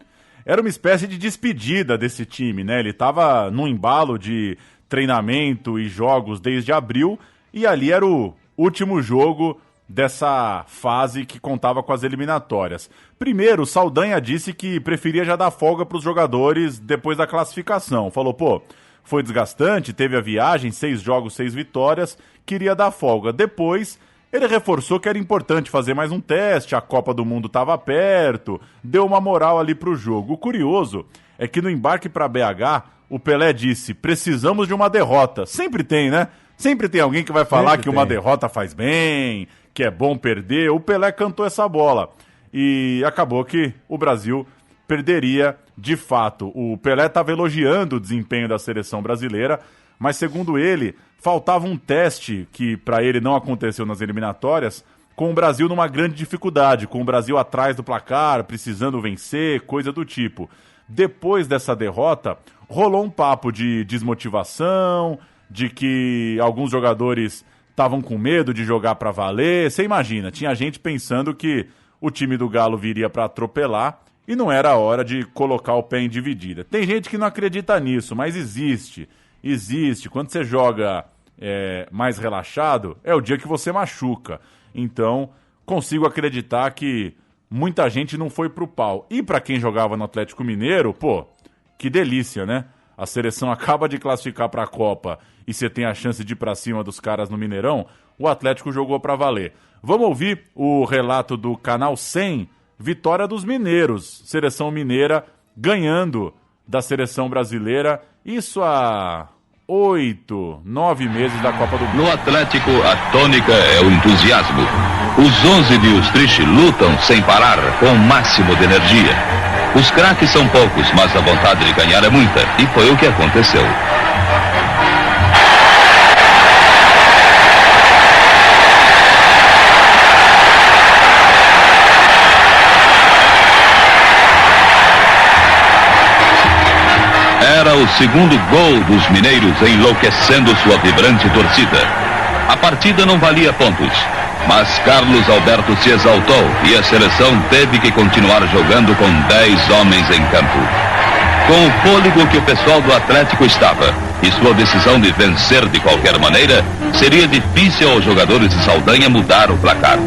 Era uma espécie de despedida desse time, né? Ele estava num embalo de treinamento e jogos desde abril, e ali era o último jogo dessa fase que contava com as eliminatórias. Primeiro, o Saldanha disse que preferia já dar folga para os jogadores depois da classificação. Falou, foi desgastante, teve a viagem, 6 jogos, 6 vitórias, queria dar folga. Depois, ele reforçou que era importante fazer mais um teste, a Copa do Mundo estava perto, deu uma moral ali para o jogo. O curioso é que no embarque para BH, o Pelé disse, precisamos de uma derrota. Sempre tem, né? Sempre tem alguém que vai falar que uma derrota faz bem, que é bom perder. O Pelé cantou essa bola e acabou que o Brasil perderia de fato. O Pelé estava elogiando o desempenho da seleção brasileira, mas segundo ele, faltava um teste que para ele não aconteceu nas eliminatórias, com o Brasil numa grande dificuldade, com o Brasil atrás do placar, precisando vencer, coisa do tipo. Depois dessa derrota, rolou um papo de desmotivação, de que alguns jogadores estavam com medo de jogar para valer. Você imagina, tinha gente pensando que o time do Galo viria para atropelar e não era a hora de colocar o pé em dividida. Tem gente que não acredita nisso, mas existe. Quando você joga mais relaxado, é o dia que você machuca. Então, consigo acreditar que muita gente não foi pro pau. E para quem jogava no Atlético Mineiro, que delícia, né? A seleção acaba de classificar para a Copa e você tem a chance de ir para cima dos caras no Mineirão, o Atlético jogou para valer. Vamos ouvir o relato do Canal 100, vitória dos mineiros. Seleção mineira ganhando da seleção brasileira, isso há 8, 9 meses da Copa do Mundo. No Atlético, a tônica é o entusiasmo. Os 11 de Ustrich lutam sem parar, com o máximo de energia. Os craques são poucos, mas a vontade de ganhar é muita, e foi o que aconteceu. Era o segundo gol dos mineiros, enlouquecendo sua vibrante torcida. A partida não valia pontos, mas Carlos Alberto se exaltou e a seleção teve que continuar jogando com 10 homens em campo. Com o fôlego que o pessoal do Atlético estava e sua decisão de vencer de qualquer maneira, seria difícil aos jogadores de Saldanha mudar o placar.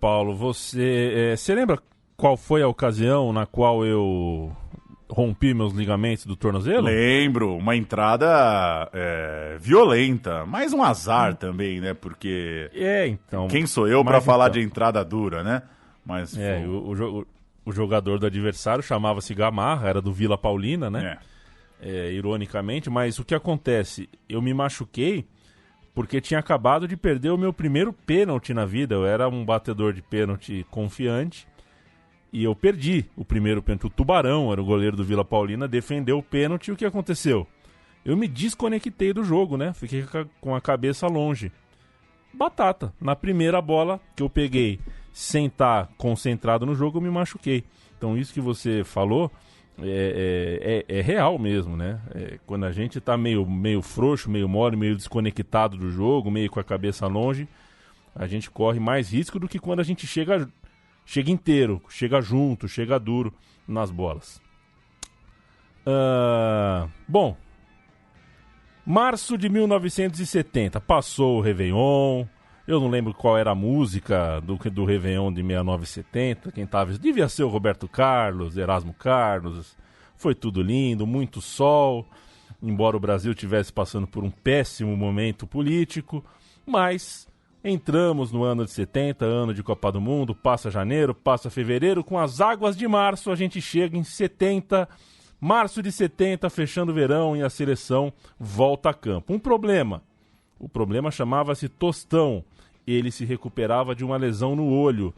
Paulo, você lembra qual foi a ocasião na qual eu rompi meus ligamentos do tornozelo? Lembro, uma entrada violenta, mas um azar também, né? Porque então, quem sou eu para falar de entrada dura, né? Mas o jogador do adversário chamava-se Gamarra, era do Vila Paulina, né? Ironicamente, mas o que acontece? Eu me machuquei porque tinha acabado de perder o meu primeiro pênalti na vida. Eu era um batedor de pênalti confiante e eu perdi o primeiro pênalti. O Tubarão era o goleiro do Vila Paulina, defendeu o pênalti e o que aconteceu? Eu me desconectei do jogo, né? Fiquei com a cabeça longe. Batata. Na primeira bola que eu peguei sem estar concentrado no jogo, eu me machuquei. Então isso que você falou é real mesmo, né? Quando a gente tá meio frouxo, meio mole, meio desconectado do jogo, meio com a cabeça longe, a gente corre mais risco do que quando a gente chega inteiro, chega junto, chega duro nas bolas. Bom, março de 1970, passou o Réveillon. Eu não lembro qual era a música do Réveillon de 69 e 70. Quem tava... Devia ser o Roberto Carlos, Erasmo Carlos. Foi tudo lindo, muito sol. Embora o Brasil estivesse passando por um péssimo momento político. Mas entramos no ano de 70, ano de Copa do Mundo. Passa janeiro, passa fevereiro. Com as águas de março, a gente chega em 70. Março de 70, fechando o verão, e a seleção volta a campo. Um problema. O problema chamava-se Tostão. Ele se recuperava de uma lesão no olho.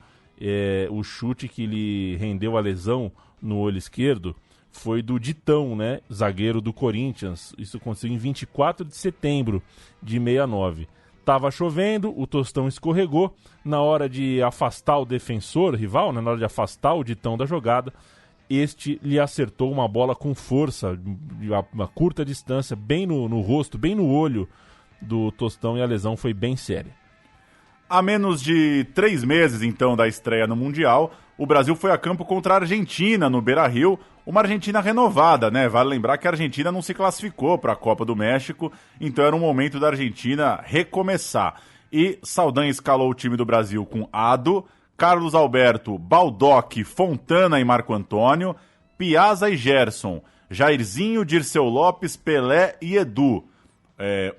O chute que lhe rendeu a lesão no olho esquerdo foi do Ditão, né? Zagueiro do Corinthians. Isso aconteceu em 24 de setembro de 69. Tava chovendo, o Tostão escorregou. Na hora de afastar o defensor rival, né, na hora de afastar o Ditão da jogada, este lhe acertou uma bola com força, de uma curta distância, bem no rosto, bem no olho do Tostão, e a lesão foi bem séria. Há menos de 3 meses, então, da estreia no Mundial, o Brasil foi a campo contra a Argentina, no Beira-Rio, uma Argentina renovada, né? Vale lembrar que a Argentina não se classificou para a Copa do México, então era um momento da Argentina recomeçar. E Saldanha escalou o time do Brasil com Ado, Carlos Alberto, Baldock, Fontana e Marco Antônio, Piazza e Gerson, Jairzinho, Dirceu Lopes, Pelé e Edu.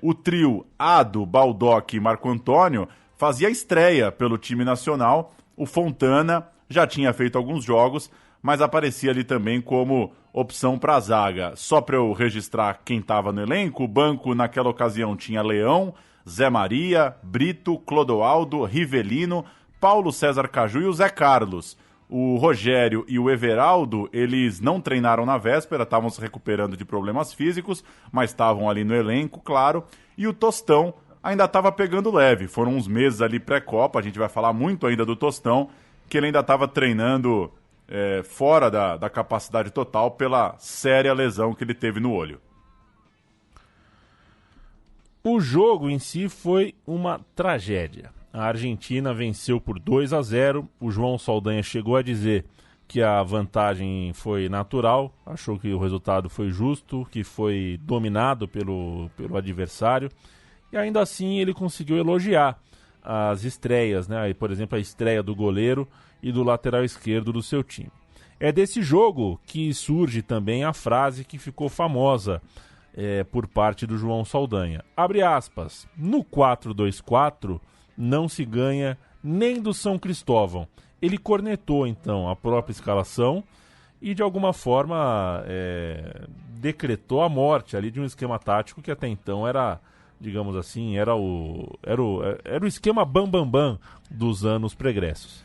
O trio Ado, Baldock e Marco Antônio fazia estreia pelo time nacional. O Fontana já tinha feito alguns jogos, mas aparecia ali também como opção para a zaga. Só para eu registrar quem estava no elenco, o banco naquela ocasião tinha Leão, Zé Maria, Brito, Clodoaldo, Rivelino, Paulo César Caju e o Zé Carlos. O Rogério e o Everaldo, eles não treinaram na véspera, estavam se recuperando de problemas físicos, mas estavam ali no elenco, claro. E o Tostão ainda estava pegando leve. Foram uns meses ali pré-Copa, a gente vai falar muito ainda do Tostão, que ele ainda estava treinando fora da capacidade total pela séria lesão que ele teve no olho. O jogo em si foi uma tragédia. A Argentina venceu por 2-0. O João Saldanha chegou a dizer que a vantagem foi natural, achou que o resultado foi justo, que foi dominado pelo adversário. E ainda assim ele conseguiu elogiar as estreias, né? Por exemplo, a estreia do goleiro e do lateral esquerdo do seu time. É desse jogo que surge também a frase que ficou famosa por parte do João Saldanha. Abre aspas, no 4-2-4 não se ganha nem do São Cristóvão. Ele cornetou então a própria escalação e de alguma forma decretou a morte ali de um esquema tático que até então era, digamos assim, era o esquema bam dos anos pregressos.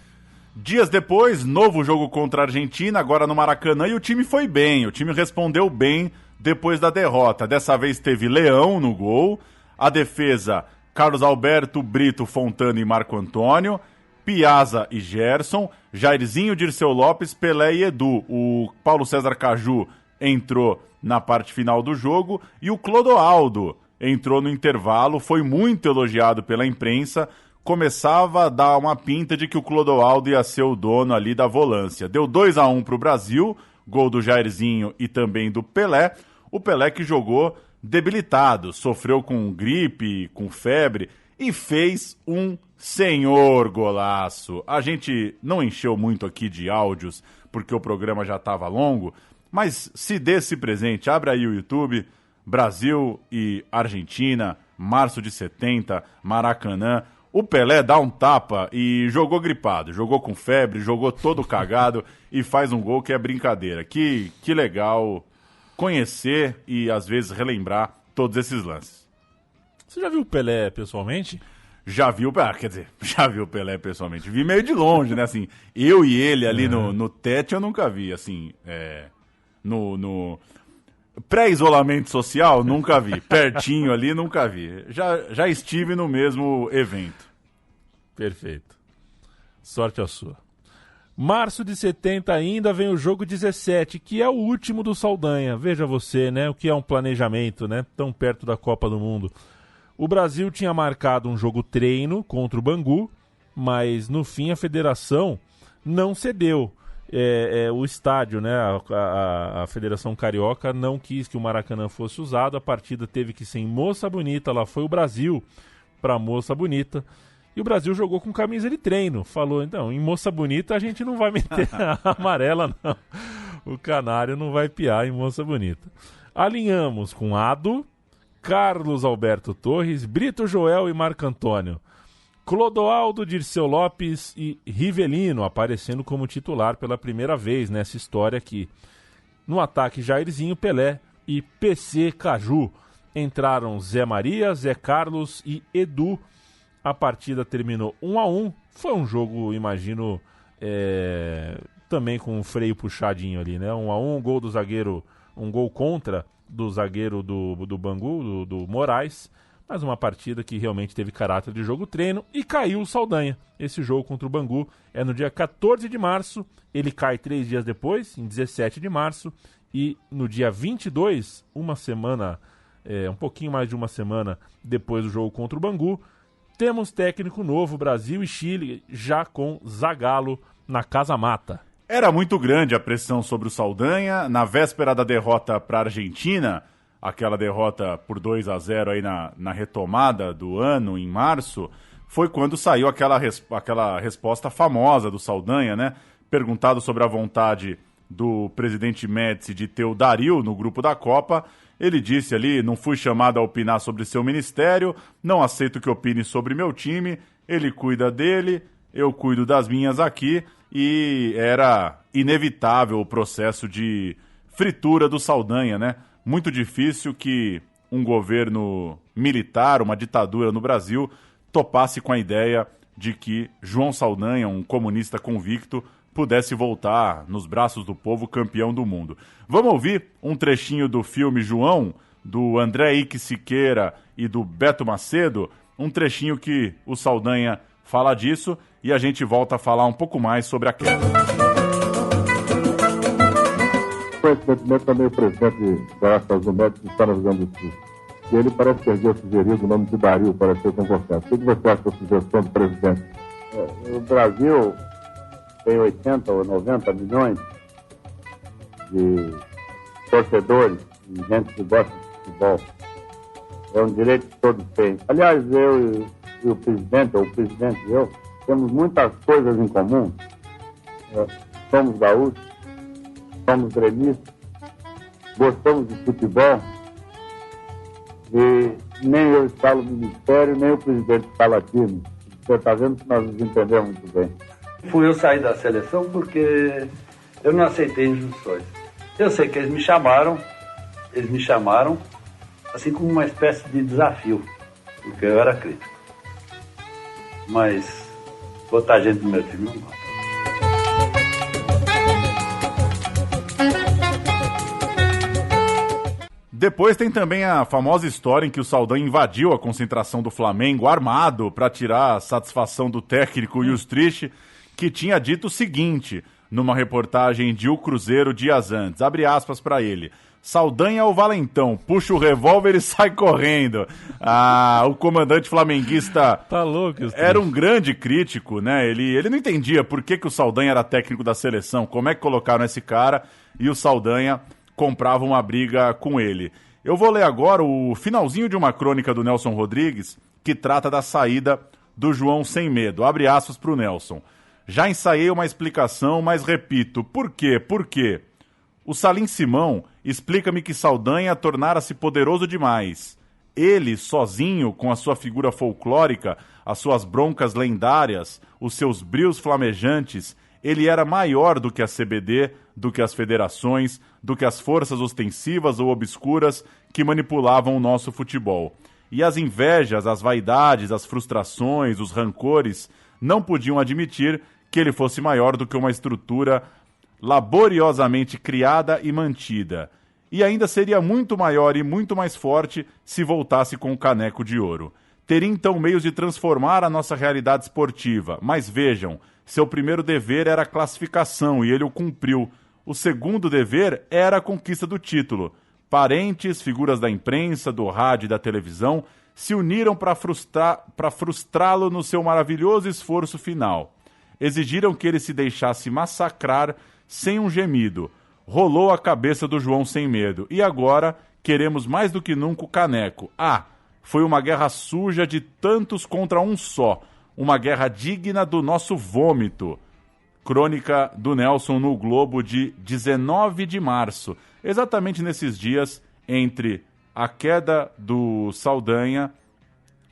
Dias depois, novo jogo contra a Argentina, agora no Maracanã, e o time foi bem, o time respondeu bem depois da derrota. Dessa vez teve Leão no gol, a defesa Carlos Alberto, Brito, Fontana e Marco Antônio, Piazza e Gerson, Jairzinho, Dirceu Lopes, Pelé e Edu. O Paulo César Caju entrou na parte final do jogo e o Clodoaldo entrou no intervalo, foi muito elogiado pela imprensa, começava a dar uma pinta de que o Clodoaldo ia ser o dono ali da volância. Deu 2-1 para o Brasil, gol do Jairzinho e também do Pelé. O Pelé que jogou debilitado, sofreu com gripe, com febre e fez um senhor golaço. A gente não encheu muito aqui de áudios porque o programa já estava longo, mas se dê esse presente, abre aí o YouTube, Brasil e Argentina, março de 70, Maracanã. O Pelé dá um tapa e jogou gripado, jogou com febre, jogou todo cagado e faz um gol que é brincadeira. Que legal conhecer e às vezes relembrar todos esses lances. Você já viu o Pelé pessoalmente? Já vi o Pelé pessoalmente. Vi meio de longe, né? Assim, eu e ele ali no Tete eu nunca vi, assim, no pré-isolamento social, nunca vi. Pertinho ali, nunca vi. Já estive no mesmo evento. Perfeito. Sorte a sua. Março de 70 ainda vem o jogo 17, que é o último do Saldanha. Veja você, né? O que é um planejamento, né? Tão perto da Copa do Mundo. O Brasil tinha marcado um jogo treino contra o Bangu, mas no fim a federação não cedeu. O estádio, né? A Federação Carioca não quis que o Maracanã fosse usado. A partida teve que ser em Moça Bonita. Lá foi o Brasil para Moça Bonita. E o Brasil jogou com camisa de treino. Falou, então, em Moça Bonita a gente não vai meter a amarela, não. O canário não vai piar em Moça Bonita. Alinhamos com Ado, Carlos Alberto Torres, Brito Joel e Marco Antônio. Clodoaldo, Dirceu Lopes e Rivelino aparecendo como titular pela primeira vez nessa história aqui. No ataque, Jairzinho, Pelé e PC Caju. Entraram Zé Maria, Zé Carlos e Edu. A partida terminou 1-1. Foi um jogo, imagino, também com um freio puxadinho ali, né? 1-1, gol do zagueiro, um gol contra do zagueiro do Bangu, do Moraes, mas uma partida que realmente teve caráter de jogo-treino e caiu o Saldanha. Esse jogo contra o Bangu é no dia 14 de março, ele cai 3 dias depois, em 17 de março, e no dia 22, uma semana, um pouquinho mais de uma semana depois do jogo contra o Bangu, temos técnico novo, Brasil e Chile, já com Zagallo na Casa Mata. Era muito grande a pressão sobre o Saldanha. Na véspera da derrota para a Argentina, aquela derrota por 2-0 aí na retomada do ano, em março, foi quando saiu aquela resposta famosa do Saldanha, né? Perguntado sobre a vontade do presidente Médici de ter o Darío no grupo da Copa, ele disse ali: não fui chamado a opinar sobre seu ministério, não aceito que opine sobre meu time, ele cuida dele, eu cuido das minhas aqui, e era inevitável o processo de fritura do Saldanha, né? Muito difícil que um governo militar, uma ditadura no Brasil, topasse com a ideia de que João Saldanha, um comunista convicto, pudesse voltar nos braços do povo campeão do mundo. Vamos ouvir um trechinho do filme João, do André Ike Siqueira e do Beto Macedo, um trechinho que o Saldanha fala disso, e a gente volta a falar um pouco mais sobre a queda. Coincidentemente, também o presidente da Estados Unidos está no Rio Grande do Sul. E ele parece ter sugerido o nome de Darío para ser convocado. O que você acha da sugestão do presidente? O Brasil tem 80 ou 90 milhões de torcedores e gente que gosta de futebol. É um direito que todos têm. Aliás, eu e o presidente, ou o presidente e eu, temos muitas coisas em comum. Somos gaúchos, somos gremistas, gostamos de futebol, e nem eu escalo o ministério, nem o presidente escala time. Você está vendo que nós nos entendemos muito bem. Fui eu sair da seleção porque eu não aceitei injunções. Eu sei que eles me chamaram assim como uma espécie de desafio, porque eu era crítico. Mas botar gente no meu time não gosta. Depois tem também a famosa história em que o Saldanha invadiu a concentração do Flamengo armado para tirar a satisfação do técnico Yustrich, que tinha dito o seguinte numa reportagem de O Cruzeiro dias antes, abre aspas para ele: Saldanha é o valentão, puxa o revólver e sai correndo. O comandante flamenguista tá louco, era um grande crítico, né? Ele não entendia por que o Saldanha era técnico da seleção, como é que colocaram esse cara, e o Saldanha comprava uma briga com ele. Eu vou ler agora o finalzinho de uma crônica do Nelson Rodrigues, que trata da saída do João Sem Medo. Abre aspas para o Nelson. Já ensaiei uma explicação, mas repito, por quê? Por quê? O Salim Simão explica-me que Saldanha tornara-se poderoso demais. Ele, sozinho, com a sua figura folclórica, as suas broncas lendárias, os seus brios flamejantes, ele era maior do que a CBD, do que as federações, do que as forças ostensivas ou obscuras que manipulavam o nosso futebol. E as invejas, as vaidades, as frustrações, os rancores não podiam admitir que ele fosse maior do que uma estrutura laboriosamente criada e mantida. E ainda seria muito maior e muito mais forte se voltasse com o caneco de ouro. Teria então meios de transformar a nossa realidade esportiva. Mas vejam, seu primeiro dever era a classificação e ele o cumpriu. O segundo dever era a conquista do título. Parentes, figuras da imprensa, do rádio e da televisão se uniram para frustrá-lo no seu maravilhoso esforço final. Exigiram que ele se deixasse massacrar sem um gemido. Rolou a cabeça do João Sem Medo. E agora queremos mais do que nunca o caneco. Foi uma guerra suja de tantos contra um só. Uma guerra digna do nosso vômito. Crônica do Nelson no Globo de 19 de março. Exatamente nesses dias entre a queda do Saldanha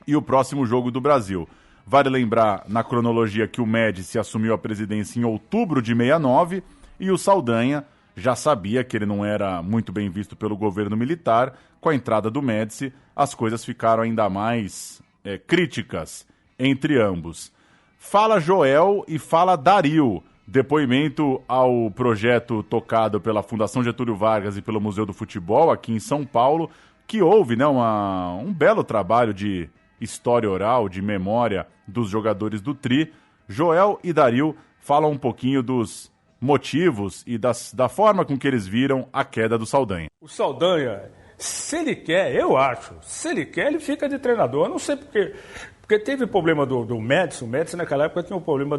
e o próximo jogo do Brasil. Vale lembrar na cronologia que o Médici assumiu a presidência em outubro de 69 e o Saldanha já sabia que ele não era muito bem visto pelo governo militar. Com a entrada do Médici, as coisas ficaram ainda mais críticas entre ambos. Fala Joel e fala Darío. Depoimento ao projeto tocado pela Fundação Getúlio Vargas e pelo Museu do Futebol, aqui em São Paulo. que houve, né, um belo trabalho de história oral, de memória dos jogadores do Tri. Joel e Dario falam um pouquinho dos motivos e da forma com que eles viram a queda do Saldanha. O Saldanha, se ele quer, eu acho, se ele quer, ele fica de treinador. Eu não sei porque teve problema do Médici. O Médici naquela época tinha um problema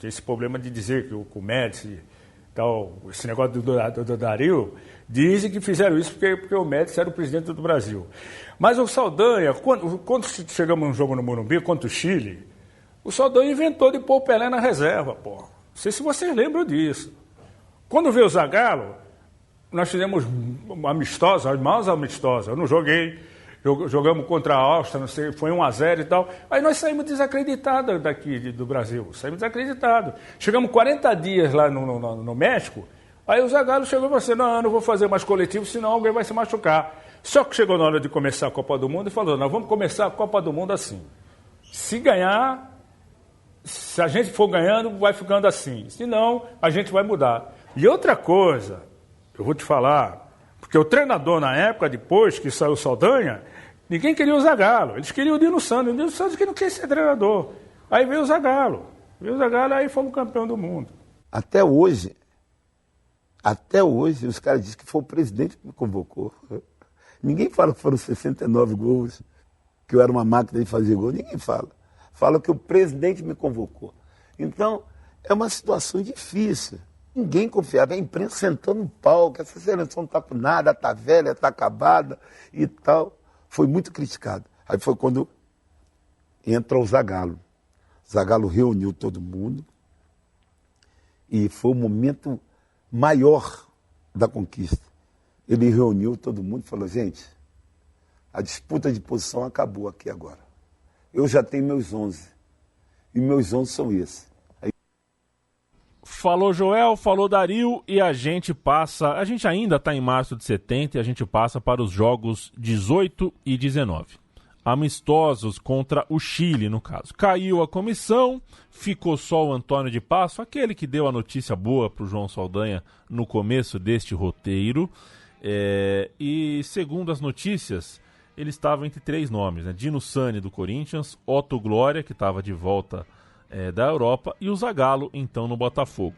esse problema de dizer que o Médici, tal, esse negócio do Dario, dizem que fizeram isso porque o Médici era o presidente do Brasil. Mas o Saldanha, quando chegamos num jogo no Morumbi contra o Chile, o Saldanha inventou de pôr o Pelé na reserva, pô. Não sei se vocês lembram disso. Quando veio o Zagallo, nós fizemos amistosos, as maiores amistosas. Eu não joguei, jogamos contra a Áustria, não sei, foi 1-0 e tal. Aí nós saímos desacreditados daqui do Brasil, saímos desacreditados. Chegamos 40 dias lá no México, aí o Zagallo chegou e falou assim, não vou fazer mais coletivo, senão alguém vai se machucar. Só que chegou na hora de começar a Copa do Mundo e falou, nós vamos começar a Copa do Mundo assim. Se ganhar... Se a gente for ganhando, vai ficando assim. Se não, a gente vai mudar. E outra coisa, eu vou te falar, porque o treinador na época, depois que saiu o Saldanha, ninguém queria o Zagallo. Eles queriam o Dino Santos. O Dino Santos que não queria ser treinador. Aí veio o Zagallo. Aí fomos campeão do mundo. Até hoje, os caras dizem que foi o presidente que me convocou. Ninguém fala que foram 69 gols, que eu era uma máquina de fazer gol. Ninguém fala. Fala que o presidente me convocou. Então, é uma situação difícil. Ninguém confiava. A imprensa sentando no palco, essa seleção não está com nada, está velha, está acabada e tal. Foi muito criticado. Aí foi quando entra o Zagallo. Zagallo reuniu todo mundo e foi o momento maior da conquista. Ele reuniu todo mundo e falou, gente, a disputa de posição acabou aqui agora. Eu já tenho meus 11. E meus 11 são esses. Falou Joel, falou Dario e a gente ainda está em março de 70 e a gente passa para os jogos 18 e 19. Amistosos contra o Chile, no caso. Caiu a comissão, ficou só o Antônio de Passo, aquele que deu a notícia boa para o João Saldanha no começo deste roteiro. E segundo as notícias... ele estava entre 3 nomes, né? Dino Sani do Corinthians, Otto Glória, que estava de volta da Europa, e o Zagallo, então, no Botafogo.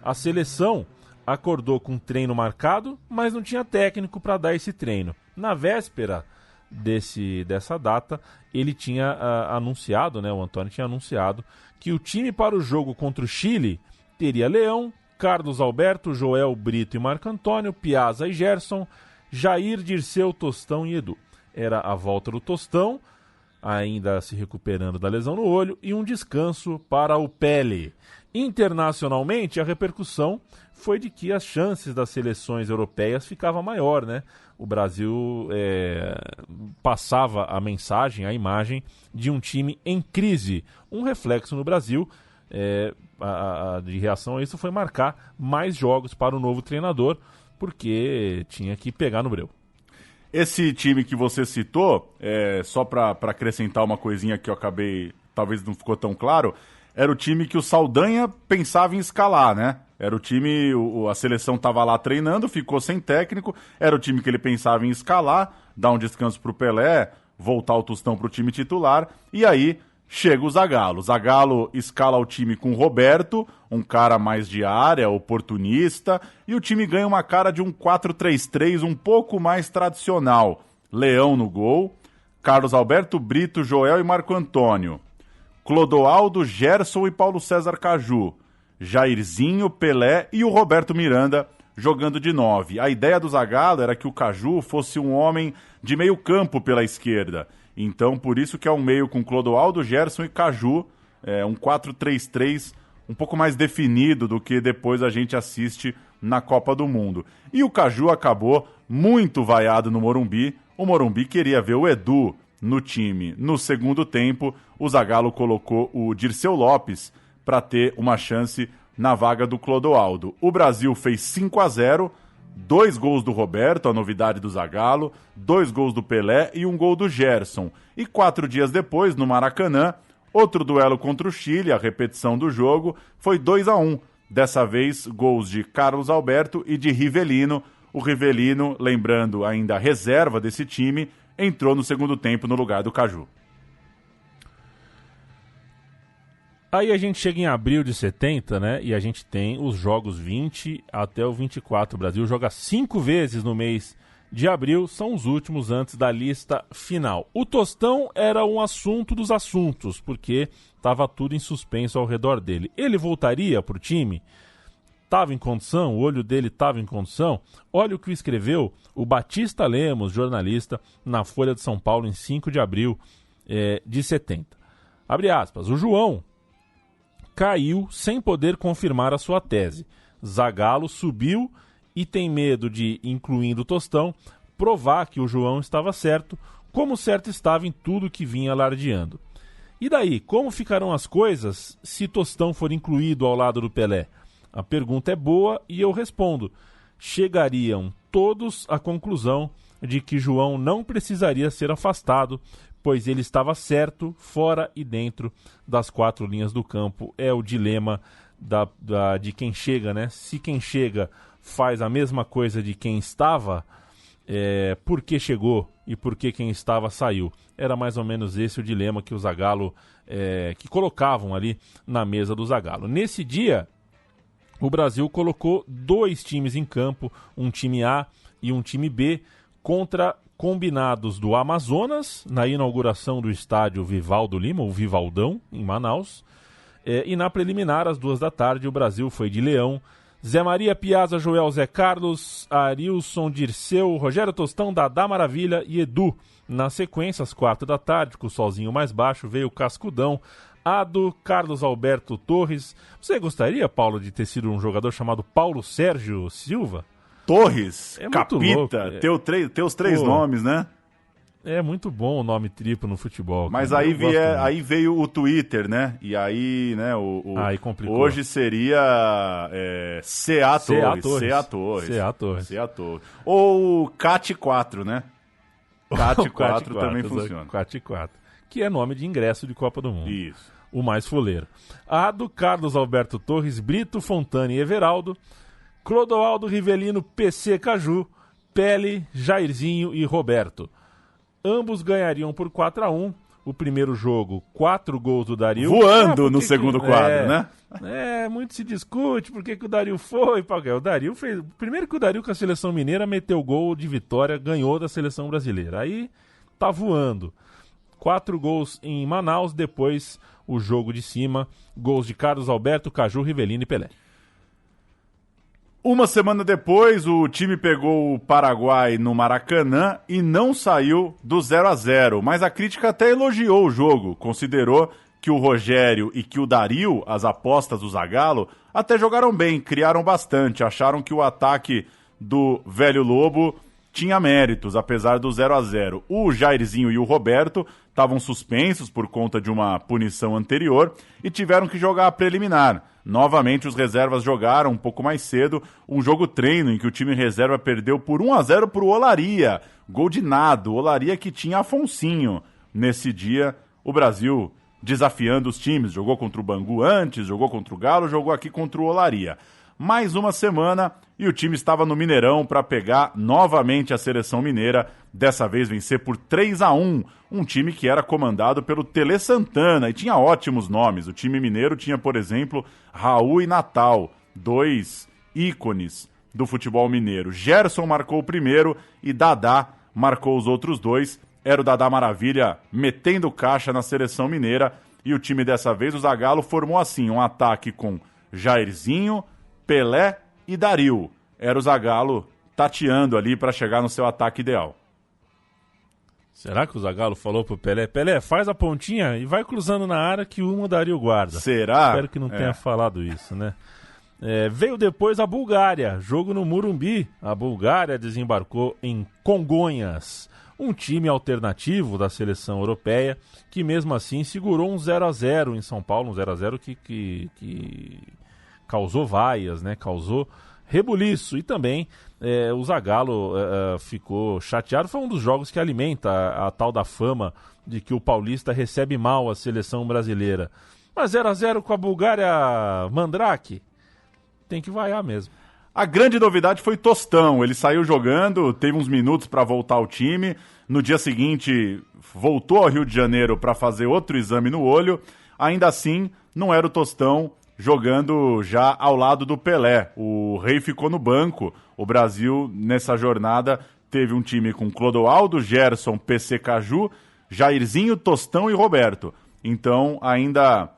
A seleção acordou com um treino marcado, mas não tinha técnico para dar esse treino. Na véspera dessa data, ele tinha anunciado, né? O Antônio tinha anunciado que o time para o jogo contra o Chile teria Leão, Carlos Alberto, Joel, Brito e Marco Antônio, Piazza e Gerson, Jair, Dirceu, Tostão e Edu. Era a volta do Tostão, ainda se recuperando da lesão no olho, e um descanso para o Pele. Internacionalmente, a repercussão foi de que as chances das seleções europeias ficavam maior, né? O Brasil passava a mensagem, a imagem de um time em crise. Um reflexo no Brasil de reação a isso foi marcar mais jogos para o novo treinador, porque tinha que pegar no breu. Esse time que você citou, só para acrescentar uma coisinha que eu acabei, talvez não ficou tão claro, era o time que o Saldanha pensava em escalar, né? Era o time, a seleção estava lá treinando, ficou sem técnico, era o time que ele pensava em escalar, dar um descanso para o Pelé, voltar o Tostão para o time titular, e aí chega o Zagallo. O Zagallo escala o time com o Roberto, um cara mais de área, oportunista, e o time ganha uma cara de um 4-3-3 um pouco mais tradicional. Leão no gol, Carlos Alberto, Brito, Joel e Marco Antônio. Clodoaldo, Gerson e Paulo César Caju. Jairzinho, Pelé e o Roberto Miranda jogando de 9. A ideia do Zagallo era que o Caju fosse um homem de meio campo pela esquerda. Então, por isso que é um meio com Clodoaldo, Gerson e Caju, um 4-3-3 um pouco mais definido do que depois a gente assiste na Copa do Mundo. E o Caju acabou muito vaiado no Morumbi. O Morumbi queria ver o Edu no time. No segundo tempo, o Zagallo colocou o Dirceu Lopes para ter uma chance na vaga do Clodoaldo. O Brasil fez 5-0, 2 gols do Roberto, a novidade do Zagallo, 2 gols do Pelé e 1 gol do Gerson. E 4 dias depois, no Maracanã, outro duelo contra o Chile, a repetição do jogo, foi 2-1. Dessa vez, gols de Carlos Alberto e de Rivelino. O Rivelino, lembrando ainda a reserva desse time, entrou no segundo tempo no lugar do Caju. Aí a gente chega em abril de 70, né? E a gente tem os jogos 20 até o 24. O Brasil joga 5 vezes no mês de abril, são os últimos antes da lista final. O Tostão era um assunto dos assuntos, porque estava tudo em suspenso ao redor dele. Ele voltaria para o time? Estava em condição? O olho dele estava em condição? Olha o que escreveu o Batista Lemos, jornalista, na Folha de São Paulo, em 5 de abril de 70. Abre aspas. O João caiu sem poder confirmar a sua tese. Zagallo subiu e tem medo de, incluindo o Tostão, provar que o João estava certo, como certo estava em tudo que vinha alardeando. E daí, como ficarão as coisas se Tostão for incluído ao lado do Pelé? A pergunta é boa e eu respondo. Chegariam todos à conclusão de que João não precisaria ser afastado, pois ele estava certo, fora e dentro das 4 linhas do campo. É o dilema de quem chega, né? Se quem chega faz a mesma coisa de quem estava, por que chegou e por que quem estava saiu? Era mais ou menos esse o dilema que o Zagallo, que colocavam ali na mesa do Zagallo. Nesse dia, o Brasil colocou 2 times em campo, um time A e um time B, contra combinados do Amazonas, na inauguração do estádio Vivaldo Lima, o Vivaldão, em Manaus, e na preliminar, às 2 da tarde, o Brasil foi de Leão, Zé Maria, Piazza, Joel, Zé Carlos, Arilson, Dirceu, Rogério Tostão, Dadá Maravilha e Edu. Na sequência, às 4 da tarde, com o solzinho mais baixo, veio o Cascudão, Ado, Carlos Alberto Torres. Você gostaria, Paulo, de ter sido um jogador chamado Paulo Sérgio Silva? Torres, Capita, teus 3 nomes, né? É muito bom o nome triplo no futebol. Mas aí veio o Twitter, né? E aí, né, aí complicou. Hoje seria CA Torres. Ou CAT4, né? CAT4 também funciona. CAT4, que é nome de ingresso de Copa do Mundo. Isso. O mais fuleiro. Ado, Carlos Alberto Torres, Brito, Fontana e Everaldo, Clodoaldo, Rivelino, PC, Caju, Pele, Jairzinho e Roberto. Ambos ganhariam por 4-1. O primeiro jogo, 4 gols do Dario. Voando no segundo quadro, né? Muito se discute por que o Dario foi. O Dario fez. Primeiro que o Dario com a seleção mineira meteu gol de vitória, ganhou da seleção brasileira. Aí tá voando. 4 gols em Manaus, depois o jogo de cima. Gols de Carlos Alberto, Caju, Rivelino e Pelé. Uma semana depois, o time pegou o Paraguai no Maracanã e não saiu do 0-0, mas a crítica até elogiou o jogo, considerou que o Rogério e que o Dario, as apostas do Zagallo, até jogaram bem, criaram bastante, acharam que o ataque do Velho Lobo tinha méritos, apesar do 0-0. O Jairzinho e o Roberto estavam suspensos por conta de uma punição anterior e tiveram que jogar a preliminar. Novamente, os reservas jogaram um pouco mais cedo, um jogo treino em que o time reserva perdeu por 1-0 para o Olaria. Gol de nado, Olaria que tinha Afonsinho. Nesse dia, o Brasil desafiando os times. Jogou contra o Bangu antes, jogou contra o Galo, jogou aqui contra o Olaria. Mais uma semana e o time estava no Mineirão para pegar novamente a seleção mineira, dessa vez vencer por 3-1, um time que era comandado pelo Tele Santana e tinha ótimos nomes. O time mineiro tinha, por exemplo, Raul e Natal, 2 ícones do futebol mineiro. Gerson marcou o primeiro e Dadá marcou os outros 2. Era o Dadá Maravilha metendo caixa na seleção mineira e o time dessa vez, o Zagallo, formou assim, um ataque com Jairzinho, Pelé e Dario. Era o Zagallo tateando ali para chegar no seu ataque ideal. Será que o Zagallo falou pro Pelé, Pelé, faz a pontinha e vai cruzando na área que uma o Dario guarda? Será? Espero que não tenha falado isso, né? Veio depois a Bulgária, jogo no Morumbi. A Bulgária desembarcou em Congonhas, um time alternativo da seleção europeia, que mesmo assim segurou um 0-0 em São Paulo, um 0-0 que causou vaias, né? Causou rebuliço. E também o Zagallo ficou chateado. Foi um dos jogos que alimenta a tal da fama de que o paulista recebe mal a seleção brasileira. Mas 0-0 com a Bulgária Mandrake, tem que vaiar mesmo. A grande novidade foi Tostão. Ele saiu jogando, teve uns minutos para voltar ao time. No dia seguinte, voltou ao Rio de Janeiro para fazer outro exame no olho. Ainda assim, não era o Tostão jogando já ao lado do Pelé. O Rei ficou no banco. O Brasil, nessa jornada, teve um time com Clodoaldo, Gerson, PC Caju, Jairzinho, Tostão e Roberto. Então, ainda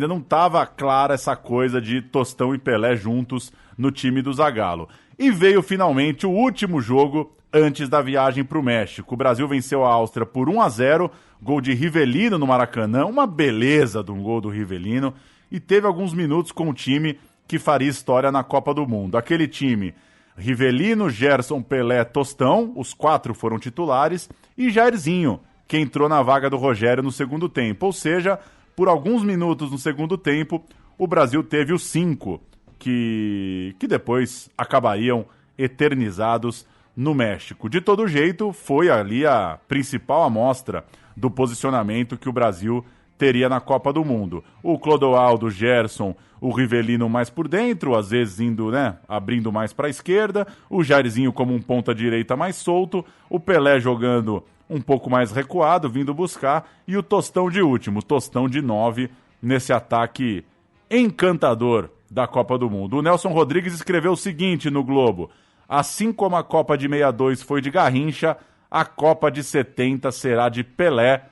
não estava clara essa coisa de Tostão e Pelé juntos no time do Zagallo. E veio finalmente o último jogo antes da viagem para o México. O Brasil venceu a Áustria por 1-0, gol de Rivelino no Maracanã, uma beleza de um gol do Rivelino, e teve alguns minutos com o time que faria história na Copa do Mundo. Aquele time, Rivelino, Gerson, Pelé, Tostão, os 4 foram titulares, e Jairzinho, que entrou na vaga do Rogério no segundo tempo. Ou seja, por alguns minutos no segundo tempo, o Brasil teve os 5 que depois acabariam eternizados no México. De todo jeito, foi ali a principal amostra do posicionamento que o Brasil teria na Copa do Mundo. O Clodoaldo, o Gerson, o Rivelino mais por dentro, às vezes indo, abrindo mais para a esquerda, o Jairzinho como um ponta-direita mais solto, o Pelé jogando um pouco mais recuado, vindo buscar, e o Tostão de último, Tostão de 9, nesse ataque encantador da Copa do Mundo. O Nelson Rodrigues escreveu o seguinte no Globo: assim como a Copa de 62 foi de Garrincha, a Copa de 70 será de Pelé.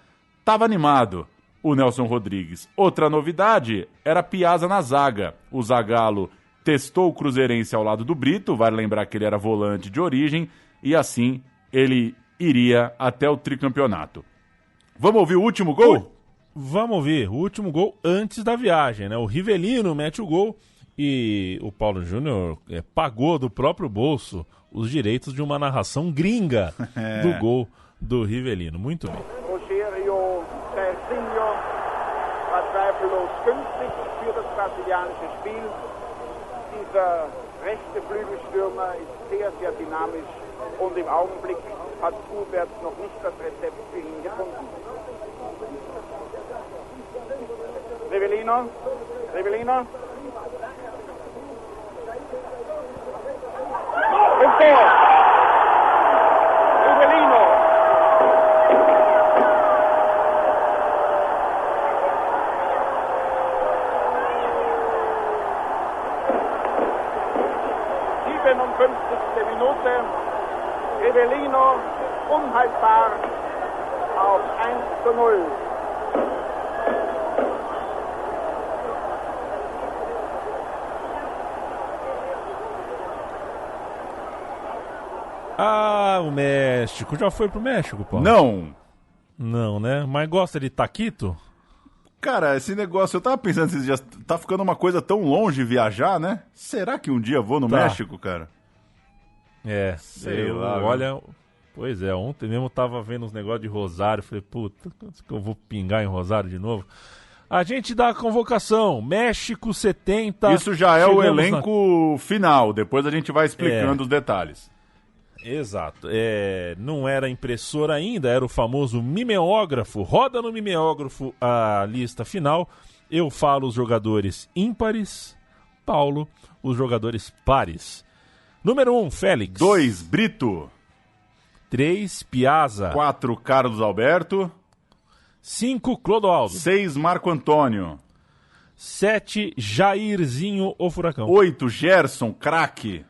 Tava animado o Nelson Rodrigues. Outra novidade era Piazza na zaga. O Zagallo testou o Cruzeirense ao lado do Brito, vale lembrar que ele era volante de origem, e assim ele iria até o tricampeonato. Vamos ouvir o último gol? Vamos ouvir o último gol antes da viagem, né? O Rivelino mete o gol e o Paulo Júnior pagou do próprio bolso os direitos de uma narração gringa do gol do Rivelino. Muito bem. Rogério Jairzinho war zweifellos günstig für das brasilianische Spiel. Dieser rechte Flügelstürmer ist sehr, sehr dynamisch und im Augenblick hat Hubert noch nicht das Rezept für ihn gefunden. Rivelino. Rivelino. Minute. Rivelino unhaltbar auf 1:0. Ah, o México. Já foi pro México, Paulo? Não. Não, né? Mas gosta de taquito? Cara, esse negócio, eu tava pensando esses dias, tá ficando uma coisa tão longe viajar, né? Será que um dia vou no México, cara? Sei lá. Olha, pois é, ontem mesmo eu tava vendo uns negócios de Rosário, falei, puta, que eu vou pingar em Rosário de novo? A gente dá a convocação, México 70. Isso já é o elenco final, depois a gente vai explicando os detalhes. Exato, não era impressora ainda, era o famoso mimeógrafo. Roda no mimeógrafo a lista final. Eu falo os jogadores ímpares, Paulo, os jogadores pares. Número 1, Félix. 2, Brito. 3, Piazza. 4, Carlos Alberto. 5, Clodoaldo. 6, Marco Antônio. 7, Jairzinho, o Furacão. 8, Gerson, craque.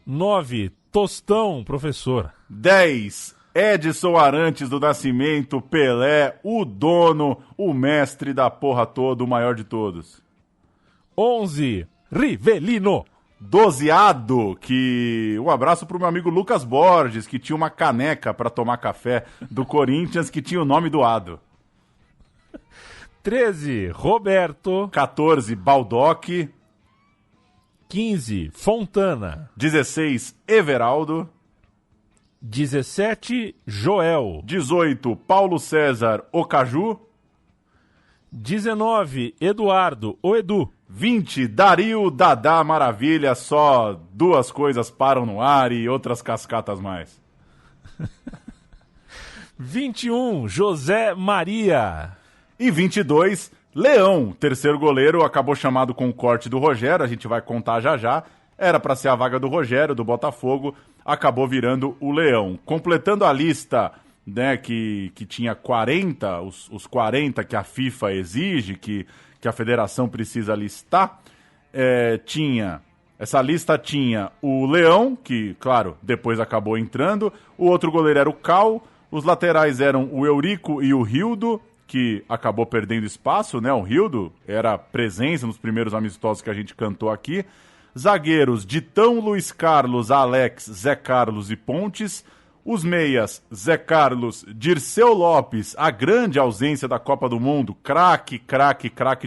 9, Tostão, professor. 10, Edson Arantes do Nascimento, Pelé, o dono, o mestre da porra toda, o maior de todos. 11, Rivelino. 12, Ado, que... Um abraço pro meu amigo Lucas Borges, que tinha uma caneca para tomar café do Corinthians, que tinha o nome do Ado. 13, Roberto. 14, Baldock. 15, Fontana. 16, Everaldo. 17, Joel. 18, Paulo César Ocaju. 19, Eduardo, o Edu. 20, Dario Dadá Maravilha, só duas coisas param no ar e outras cascatas mais. 21, José Maria. E 22, Leão, terceiro goleiro, acabou chamado com o corte do Rogério, a gente vai contar já já. Era para ser a vaga do Rogério, do Botafogo, acabou virando o Leão. Completando a lista, né, que tinha 40, os 40 que a FIFA exige, que a federação precisa listar, essa lista tinha o Leão, que, claro, depois acabou entrando, o outro goleiro era o Cal, os laterais eram o Eurico e o Rildo, que acabou perdendo espaço, né? O Rildo era presença nos primeiros amistosos que a gente cantou aqui. Zagueiros, Ditão, Luiz Carlos, Alex, Zé Carlos e Pontes. Os meias, Zé Carlos, Dirceu Lopes, a grande ausência da Copa do Mundo, craque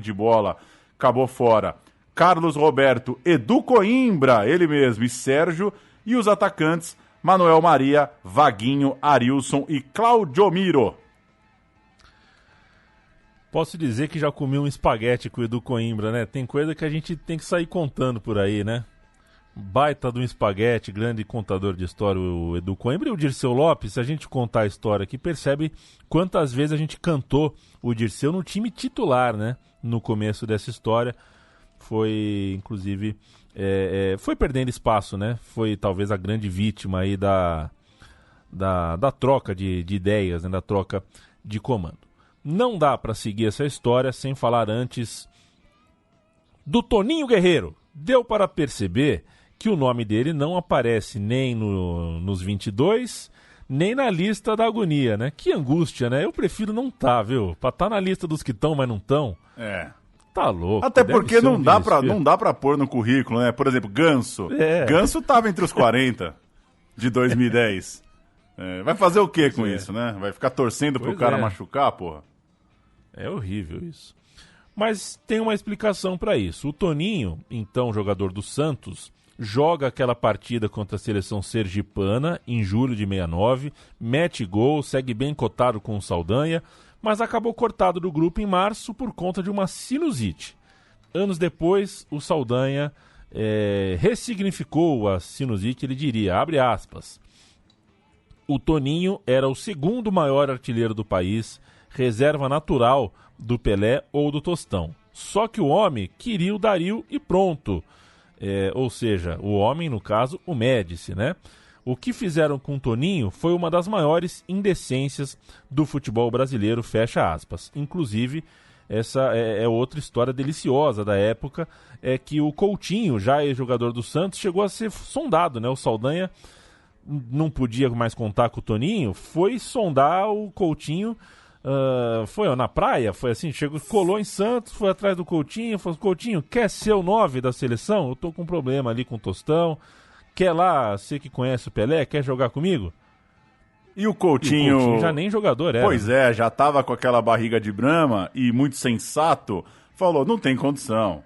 de bola, acabou fora. Carlos Roberto, Edu Coimbra, ele mesmo, e Sérgio. E os atacantes, Manuel Maria, Vaguinho, Arilson e Claudio Miro. Posso dizer que já comi um espaguete com o Edu Coimbra, né? Tem coisa que a gente tem que sair contando por aí, né? Baita de um espaguete, grande contador de história, o Edu Coimbra. E o Dirceu Lopes, se a gente contar a história aqui, percebe quantas vezes a gente cantou o Dirceu no time titular, né? No começo dessa história. Foi, inclusive, foi perdendo espaço, né? Foi talvez a grande vítima aí da troca de ideias, né? Da troca de comando. Não dá para seguir essa história sem falar antes do Toninho Guerreiro. Deu para perceber que o nome dele não aparece nem nos 22, nem na lista da agonia, né? Que angústia, né? Eu prefiro não tá, viu? Pra estar na lista dos que estão, mas não estão. Tá louco. Até porque não dá pra pôr no currículo, né? Por exemplo, Ganso. Ganso tava entre os 40 de 2010. Vai fazer o que com isso, né? Vai ficar torcendo pro cara machucar, porra? É horrível isso. Mas tem uma explicação para isso. O Toninho, então jogador do Santos, joga aquela partida contra a seleção sergipana em julho de 69, mete gol, segue bem cotado com o Saldanha, mas acabou cortado do grupo em março por conta de uma sinusite. Anos depois, o Saldanha ressignificou a sinusite, ele diria, abre aspas, o Toninho era o segundo maior artilheiro do país, reserva natural do Pelé ou do Tostão. Só que o homem queria o Dario e pronto. Ou seja, o homem, no caso, o Médici, né? O que fizeram com o Toninho foi uma das maiores indecências do futebol brasileiro, fecha aspas. Inclusive, essa é outra história deliciosa da época, é que o Coutinho, já ex-jogador do Santos, chegou a ser sondado, né? O Saldanha não podia mais contar com o Toninho, foi sondar o Coutinho. Foi na praia, foi assim, colou em Santos, foi atrás do Coutinho, falou, Coutinho, quer ser o 9 da seleção? Eu tô com um problema ali com o Tostão, quer lá, você que conhece o Pelé, quer jogar comigo? E o Coutinho já nem jogador era. Pois já tava com aquela barriga de Brahma e muito sensato, falou, não tem condição,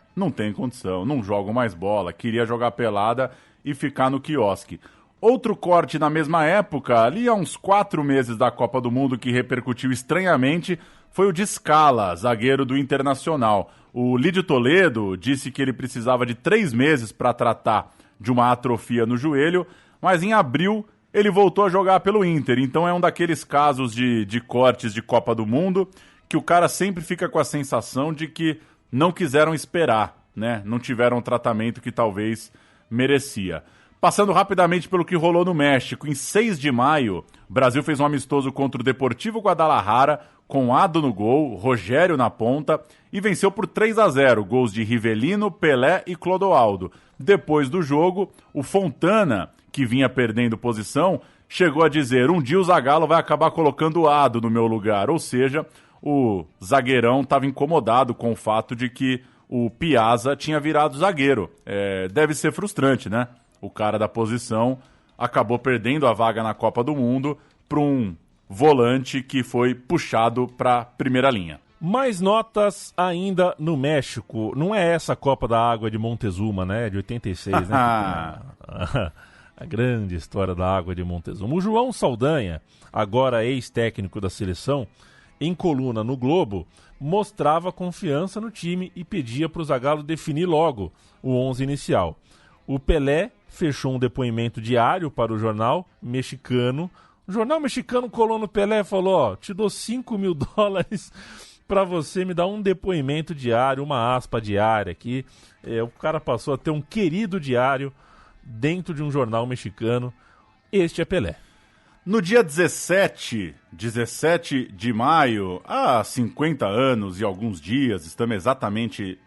não jogo mais bola, queria jogar pelada e ficar no quiosque. Outro corte na mesma época, ali há uns 4 meses da Copa do Mundo, que repercutiu estranhamente, foi o de Scala, zagueiro do Internacional. O Lídio Toledo disse que ele precisava de 3 meses para tratar de uma atrofia no joelho, mas em abril ele voltou a jogar pelo Inter. Então é um daqueles casos de cortes de Copa do Mundo que o cara sempre fica com a sensação de que não quiseram esperar, né? Não tiveram o tratamento que talvez merecia. Passando rapidamente pelo que rolou no México, em 6 de maio, o Brasil fez um amistoso contra o Deportivo Guadalajara, com Ado no gol, Rogério na ponta, e venceu por 3-0, gols de Rivelino, Pelé e Clodoaldo. Depois do jogo, o Fontana, que vinha perdendo posição, chegou a dizer, um dia o Zagallo vai acabar colocando o Ado no meu lugar, ou seja, o zagueirão estava incomodado com o fato de que o Piazza tinha virado zagueiro. Deve ser frustrante, né? O cara da posição acabou perdendo a vaga na Copa do Mundo para um volante que foi puxado para a primeira linha. Mais notas ainda no México. Não é essa Copa da Água de Montezuma, né? De 86, né? A grande história da água de Montezuma. O João Saldanha, agora ex-técnico da seleção, em coluna no Globo, mostrava confiança no time e pedia para o Zagallo definir logo o 11 inicial. O Pelé fechou um depoimento diário para o jornal mexicano. O jornal mexicano colou no Pelé e falou, te dou $5.000 para você me dar um depoimento diário, uma aspa diária aqui. O cara passou a ter um querido diário dentro de um jornal mexicano. Este é Pelé. No dia 17 de maio, há 50 anos e alguns dias, estamos exatamente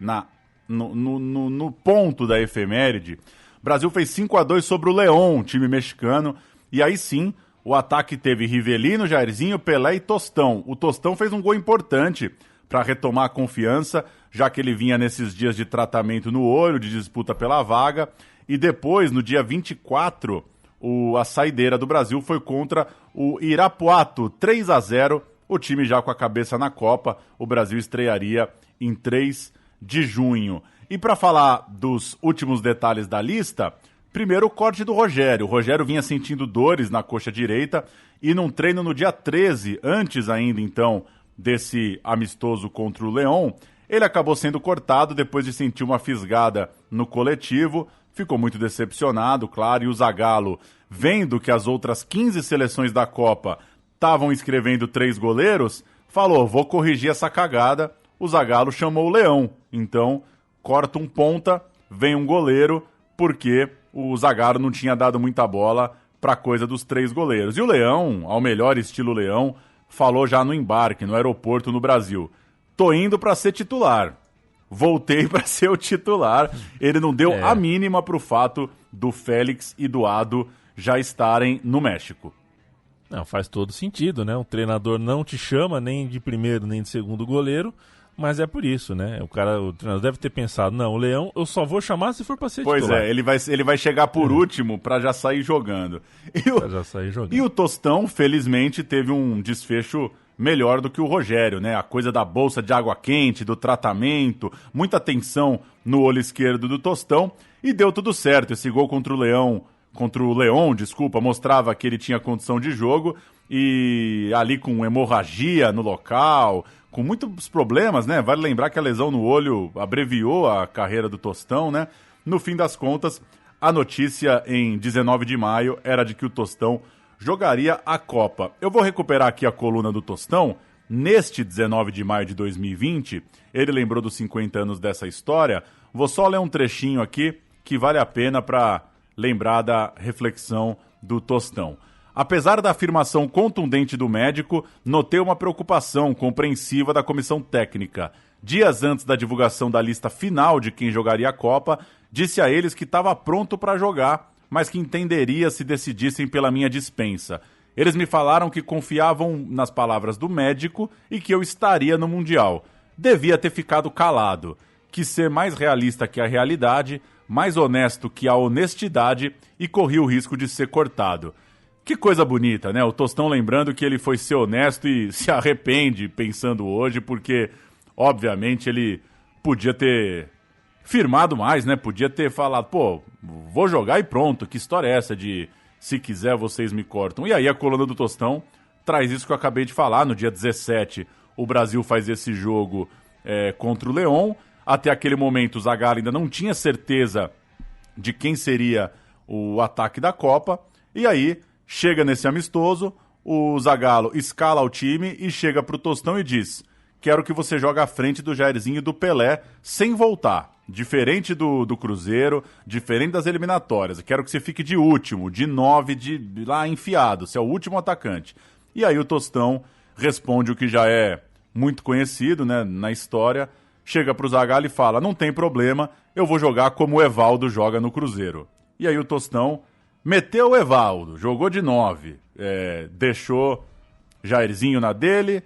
no ponto da efeméride, o Brasil fez 5-2 sobre o León, time mexicano, e aí sim, o ataque teve Rivelino, Jairzinho, Pelé e Tostão. O Tostão fez um gol importante para retomar a confiança, já que ele vinha nesses dias de tratamento no olho, de disputa pela vaga, e depois, no dia 24, a saideira do Brasil foi contra o Irapuato, 3-0, o time já com a cabeça na Copa. O Brasil estrearia em 3 de junho. E para falar dos últimos detalhes da lista, primeiro o corte do Rogério. O Rogério vinha sentindo dores na coxa direita e num treino no dia 13, antes ainda então desse amistoso contra o León, ele acabou sendo cortado depois de sentir uma fisgada no coletivo. Ficou muito decepcionado, claro, e o Zagallo, vendo que as outras 15 seleções da Copa estavam escrevendo 3 goleiros, falou, vou corrigir essa cagada. O Zagallo chamou o Leão, então corta um ponta, vem um goleiro, porque o Zagallo não tinha dado muita bola para a coisa dos 3 goleiros. E o Leão, ao melhor estilo Leão, falou já no embarque, no aeroporto no Brasil, tô indo para ser titular. Voltei para ser o titular. Ele não deu a mínima pro fato do Félix e do Ado já estarem no México. Não, faz todo sentido, né? O treinador não te chama nem de primeiro nem de segundo goleiro, mas é por isso, né? O treinador deve ter pensado, não, o Leão eu só vou chamar se for para ser titular. Pois é, ele vai chegar por último para já sair jogando. E o Tostão, felizmente, teve um desfecho melhor do que o Rogério, né? A coisa da bolsa de água quente, do tratamento, muita tensão no olho esquerdo do Tostão, e deu tudo certo. Esse gol contra o León, mostrava que ele tinha condição de jogo, e ali com hemorragia no local, com muitos problemas, né? Vale lembrar que a lesão no olho abreviou a carreira do Tostão, né? No fim das contas, a notícia em 19 de maio era de que o Tostão jogaria a Copa. Eu vou recuperar aqui a coluna do Tostão. Neste 19 de maio de 2020, ele lembrou dos 50 anos dessa história. Vou só ler um trechinho aqui que vale a pena para lembrar da reflexão do Tostão. Apesar da afirmação contundente do médico, notei uma preocupação compreensiva da comissão técnica. Dias antes da divulgação da lista final de quem jogaria a Copa, disse a eles que estava pronto para jogar, mas que entenderia se decidissem pela minha dispensa. Eles me falaram que confiavam nas palavras do médico e que eu estaria no Mundial. Devia ter ficado calado. Quis ser mais realista que a realidade, mais honesto que a honestidade e corri o risco de ser cortado. Que coisa bonita, né? O Tostão lembrando que ele foi ser honesto e se arrepende pensando hoje, porque, obviamente, ele podia ter firmado mais, né? Podia ter falado, pô, vou jogar e pronto. Que história é essa de se quiser vocês me cortam? E aí a coluna do Tostão traz isso que eu acabei de falar. No dia 17, o Brasil faz esse jogo contra o León. Até aquele momento, o Zagallo ainda não tinha certeza de quem seria o ataque da Copa. E aí, chega nesse amistoso, o Zagallo escala o time e chega pro Tostão e diz: quero que você jogue à frente do Jairzinho e do Pelé sem voltar. Diferente do Cruzeiro, diferente das eliminatórias. Quero que você fique de último, de 9, lá enfiado. Você é o último atacante. E aí o Tostão responde o que já é muito conhecido, né, na história. Chega pro Zagallo e fala: não tem problema, eu vou jogar como o Evaldo joga no Cruzeiro. E aí o Tostão meteu o Evaldo, jogou de 9, deixou Jairzinho na dele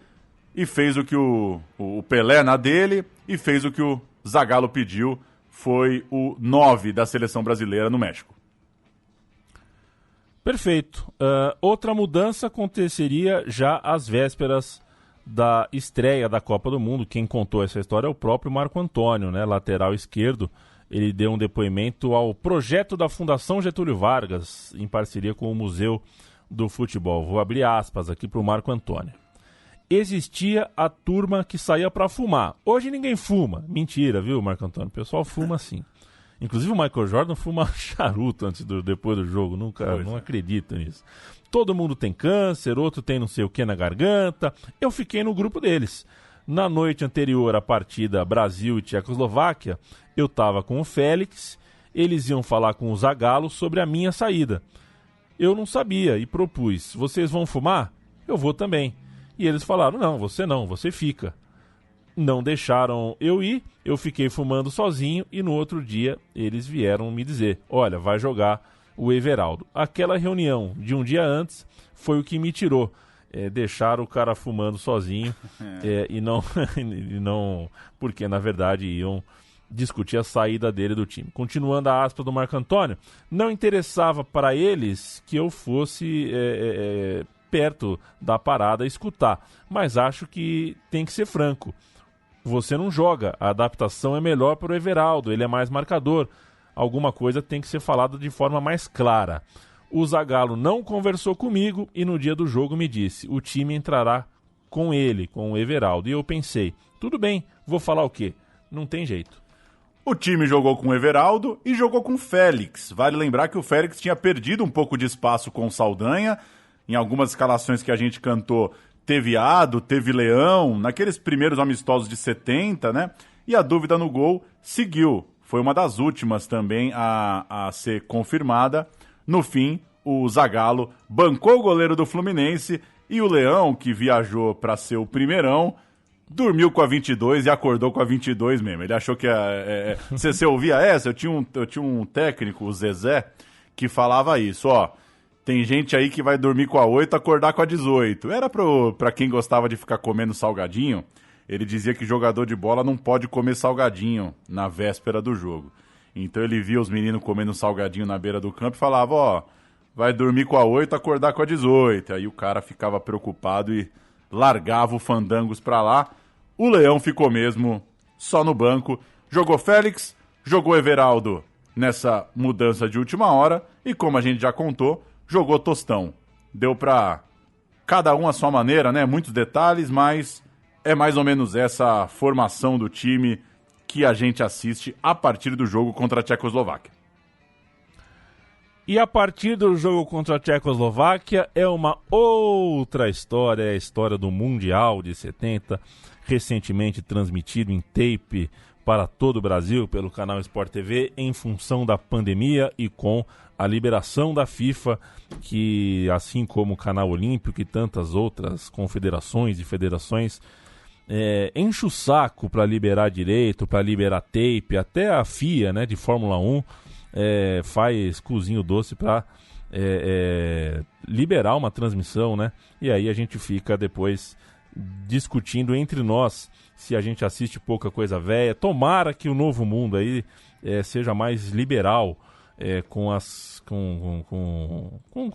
e fez o que o Pelé na dele e fez o que o Zagallo pediu, foi o 9 da seleção brasileira no México. Perfeito. Outra mudança aconteceria já às vésperas da estreia da Copa do Mundo. Quem contou essa história é o próprio Marco Antônio, né, lateral esquerdo. Ele deu um depoimento ao projeto da Fundação Getúlio Vargas, em parceria com o Museu do Futebol. Vou abrir aspas aqui para o Marco Antônio. Existia a turma que saía para fumar. Hoje ninguém fuma. Mentira, viu, Marco Antônio? O pessoal fuma sim. Inclusive o Michael Jordan fuma charuto depois do jogo. Não acredito nisso. Todo mundo tem câncer, outro tem não sei o que na garganta. Eu fiquei no grupo deles. Na noite anterior à partida Brasil e Tchecoslováquia, eu estava com o Félix, eles iam falar com o Zagallo sobre a minha saída. Eu não sabia e propus, vocês vão fumar? Eu vou também. E eles falaram, não, você fica. Não deixaram eu ir, eu fiquei fumando sozinho e no outro dia eles vieram me dizer, olha, vai jogar o Everaldo. Aquela reunião de um dia antes foi o que me tirou. Deixaram o cara fumando sozinho e não porque na verdade iam discutir a saída dele do time. Continuando a aspa do Marco Antônio, não interessava para eles que eu fosse perto da parada escutar, mas acho que tem que ser franco. Você não joga, a adaptação é melhor para o Everaldo, ele é mais marcador. Alguma coisa tem que ser falada de forma mais clara. O Zagallo não conversou comigo e no dia do jogo me disse, o time entrará com ele, com o Everaldo. E eu pensei, tudo bem, vou falar o quê? Não tem jeito. O time jogou com o Everaldo e jogou com o Félix. Vale lembrar que o Félix tinha perdido um pouco de espaço com o Saldanha. Em algumas escalações que a gente cantou, teve Ado, teve Leão, naqueles primeiros amistosos de 70, né? E a dúvida no gol seguiu. Foi uma das últimas também a ser confirmada. No fim, o Zagallo bancou o goleiro do Fluminense e o Leão, que viajou para ser o primeirão, dormiu com a 22 e acordou com a 22 mesmo. Ele achou que... Você ouvia essa? Eu tinha um técnico, o Zezé, que falava isso, ó. Tem gente aí que vai dormir com a 8 e acordar com a 18. Era pra quem gostava de ficar comendo salgadinho. Ele dizia que jogador de bola não pode comer salgadinho na véspera do jogo. Então ele via os meninos comendo salgadinho na beira do campo e falava, ó, vai dormir com a 8 e acordar com a 18. Aí o cara ficava preocupado e largava o Fandangos pra lá. O Leão ficou mesmo só no banco. Jogou Félix, jogou Everaldo nessa mudança de última hora. E como a gente já contou, jogou Tostão. Deu pra cada um a sua maneira, né? Muitos detalhes, mas é mais ou menos essa formação do time que a gente assiste a partir do jogo contra a Tchecoslováquia. E a partir do jogo contra a Tchecoslováquia é uma outra história, é a história do Mundial de 70, recentemente transmitido em tape para todo o Brasil pelo canal Sport TV em função da pandemia e com a liberação da FIFA, que assim como o Canal Olímpico e tantas outras confederações e federações enche o saco para liberar direito, para liberar tape, até a FIA, né, de Fórmula 1 faz cozinho doce para liberar uma transmissão, né? E aí a gente fica depois discutindo entre nós se a gente assiste pouca coisa velha. Tomara que o novo mundo aí seja mais liberal com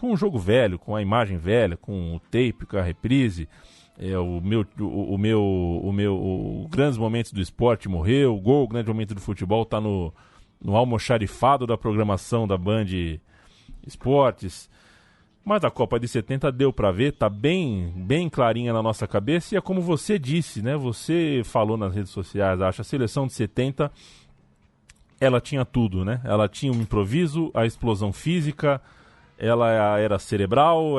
o jogo velho, com a imagem velha, com o tape, com a reprise. O grandes momentos do esporte morreu, o gol, o grande momento do futebol está no almoxarifado da programação da Band Esportes. Mas a Copa de 70 deu para ver, tá bem clarinha na nossa cabeça, e é como você disse, né? Você falou nas redes sociais, acho, a seleção de 70, ela tinha tudo, né? Ela tinha um improviso, a explosão física, ela era cerebral,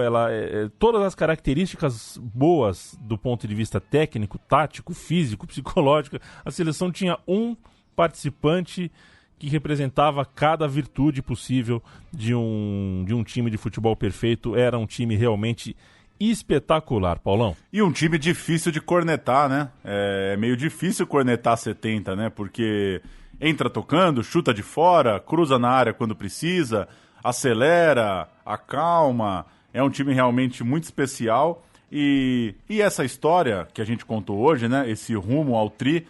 todas as características boas do ponto de vista técnico, tático, físico, psicológico. A seleção tinha um participante que representava cada virtude possível de um time de futebol perfeito. Era um time realmente espetacular, Paulão. E um time difícil de cornetar, né? É meio difícil cornetar 70, né? Porque entra tocando, chuta de fora, cruza na área quando precisa, acelera, acalma. É um time realmente muito especial. E essa história que a gente contou hoje, né? Esse rumo ao tri,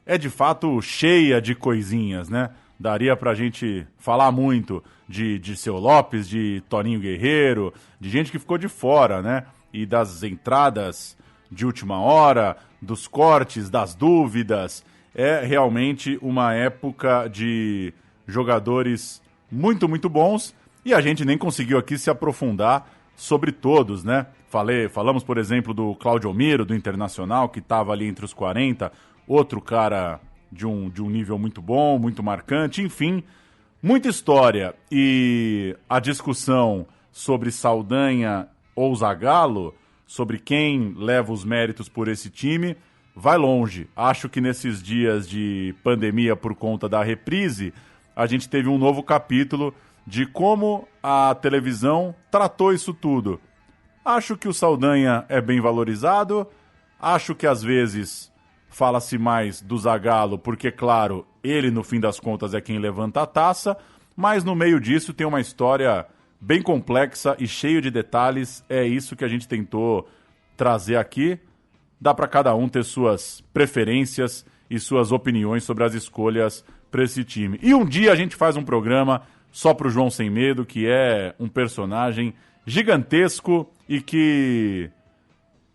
é de fato cheia de coisinhas, né? Daria pra gente falar muito de Seu Lopes, de Toninho Guerreiro, de gente que ficou de fora, né? E das entradas de última hora, dos cortes, das dúvidas. É realmente uma época de jogadores muito, muito bons. E a gente nem conseguiu aqui se aprofundar sobre todos, né? Falamos, por exemplo, do Cláudio Miro, do Internacional, que estava ali entre os 40. Outro cara de um nível muito bom, muito marcante, enfim, muita história. E a discussão sobre Saldanha ou Zagallo, sobre quem leva os méritos por esse time, vai longe. Acho que nesses dias de pandemia por conta da reprise, a gente teve um novo capítulo de como a televisão tratou isso tudo. Acho que o Saldanha é bem valorizado, acho que às vezes fala-se mais do Zagallo, porque, claro, ele no fim das contas é quem levanta a taça, mas no meio disso tem uma história bem complexa e cheia de detalhes, é isso que a gente tentou trazer aqui. Dá para cada um ter suas preferências e suas opiniões sobre as escolhas para esse time. E um dia a gente faz um programa só pro João Sem Medo, que é um personagem gigantesco e que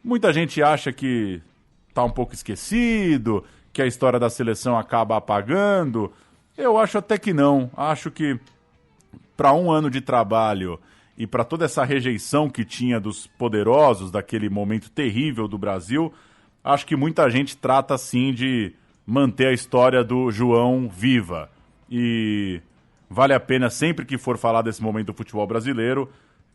muita gente acha que tá um pouco esquecido, que a história da seleção acaba apagando. Eu acho até que não. Acho que para um ano de trabalho e para toda essa rejeição que tinha dos poderosos, daquele momento terrível do Brasil, acho que muita gente trata sim de manter a história do João viva. E vale a pena, sempre que for falar desse momento do futebol brasileiro,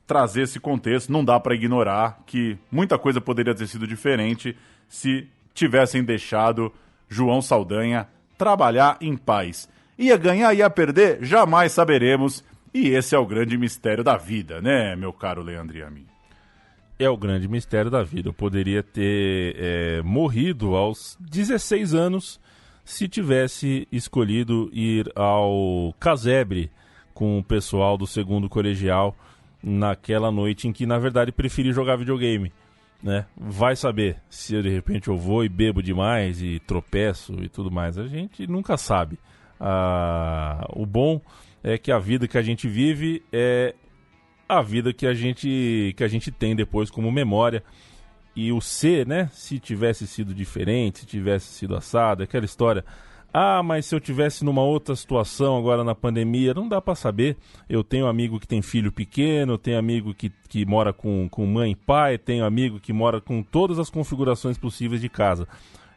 trazer esse contexto. Não dá para ignorar que muita coisa poderia ter sido diferente se tivessem deixado João Saldanha trabalhar em paz. Ia ganhar, ia perder? Jamais saberemos. E esse é o grande mistério da vida, né, meu caro Leandro e a mim? É o grande mistério da vida. Eu poderia ter morrido aos 16 anos se tivesse escolhido ir ao casebre com o pessoal do segundo colegial naquela noite em que, na verdade, preferi jogar videogame, né? Vai saber se de repente eu vou e bebo demais e tropeço e tudo mais. A gente nunca sabe. O bom é que a vida que a gente vive é a vida que a gente tem depois como memória. E o ser, né? Se tivesse sido diferente, se tivesse sido assado, aquela história. Mas se eu tivesse numa outra situação agora na pandemia, não dá pra saber. Eu tenho amigo que tem filho pequeno, tenho amigo que mora com mãe e pai, tenho amigo que mora com todas as configurações possíveis de casa.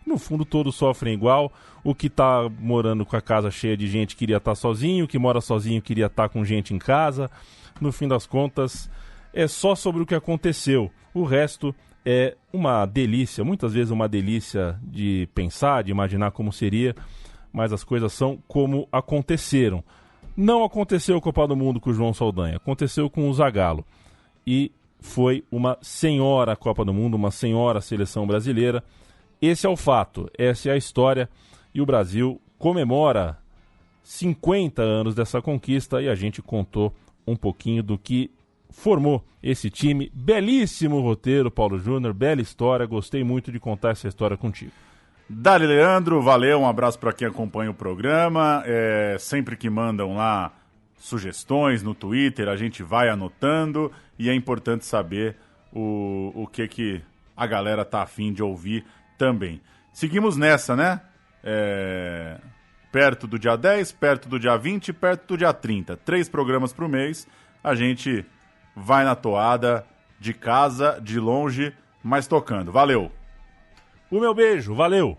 No fundo, todos sofrem igual. O que tá morando com a casa cheia de gente queria estar sozinho, o que mora sozinho queria estar com gente em casa. No fim das contas, é só sobre o que aconteceu. O resto é uma delícia, muitas vezes uma delícia de pensar, de imaginar como seria, mas as coisas são como aconteceram. Não aconteceu a Copa do Mundo com o João Saldanha, aconteceu com o Zagallo. E foi uma senhora Copa do Mundo, uma senhora seleção brasileira. Esse é o fato, essa é a história, e o Brasil comemora 50 anos dessa conquista, e a gente contou um pouquinho do que formou esse time. Belíssimo roteiro, Paulo Júnior, bela história, gostei muito de contar essa história contigo. Dali, Leandro, valeu, um abraço para quem acompanha o programa. Sempre que mandam lá sugestões no Twitter, a gente vai anotando, e é importante saber o que a galera tá afim de ouvir também. Seguimos nessa, né? Perto do dia 10, perto do dia 20, perto do dia 30. 3 programas por mês, a gente vai na toada, de casa, de longe, mas tocando. Valeu! O meu beijo, valeu!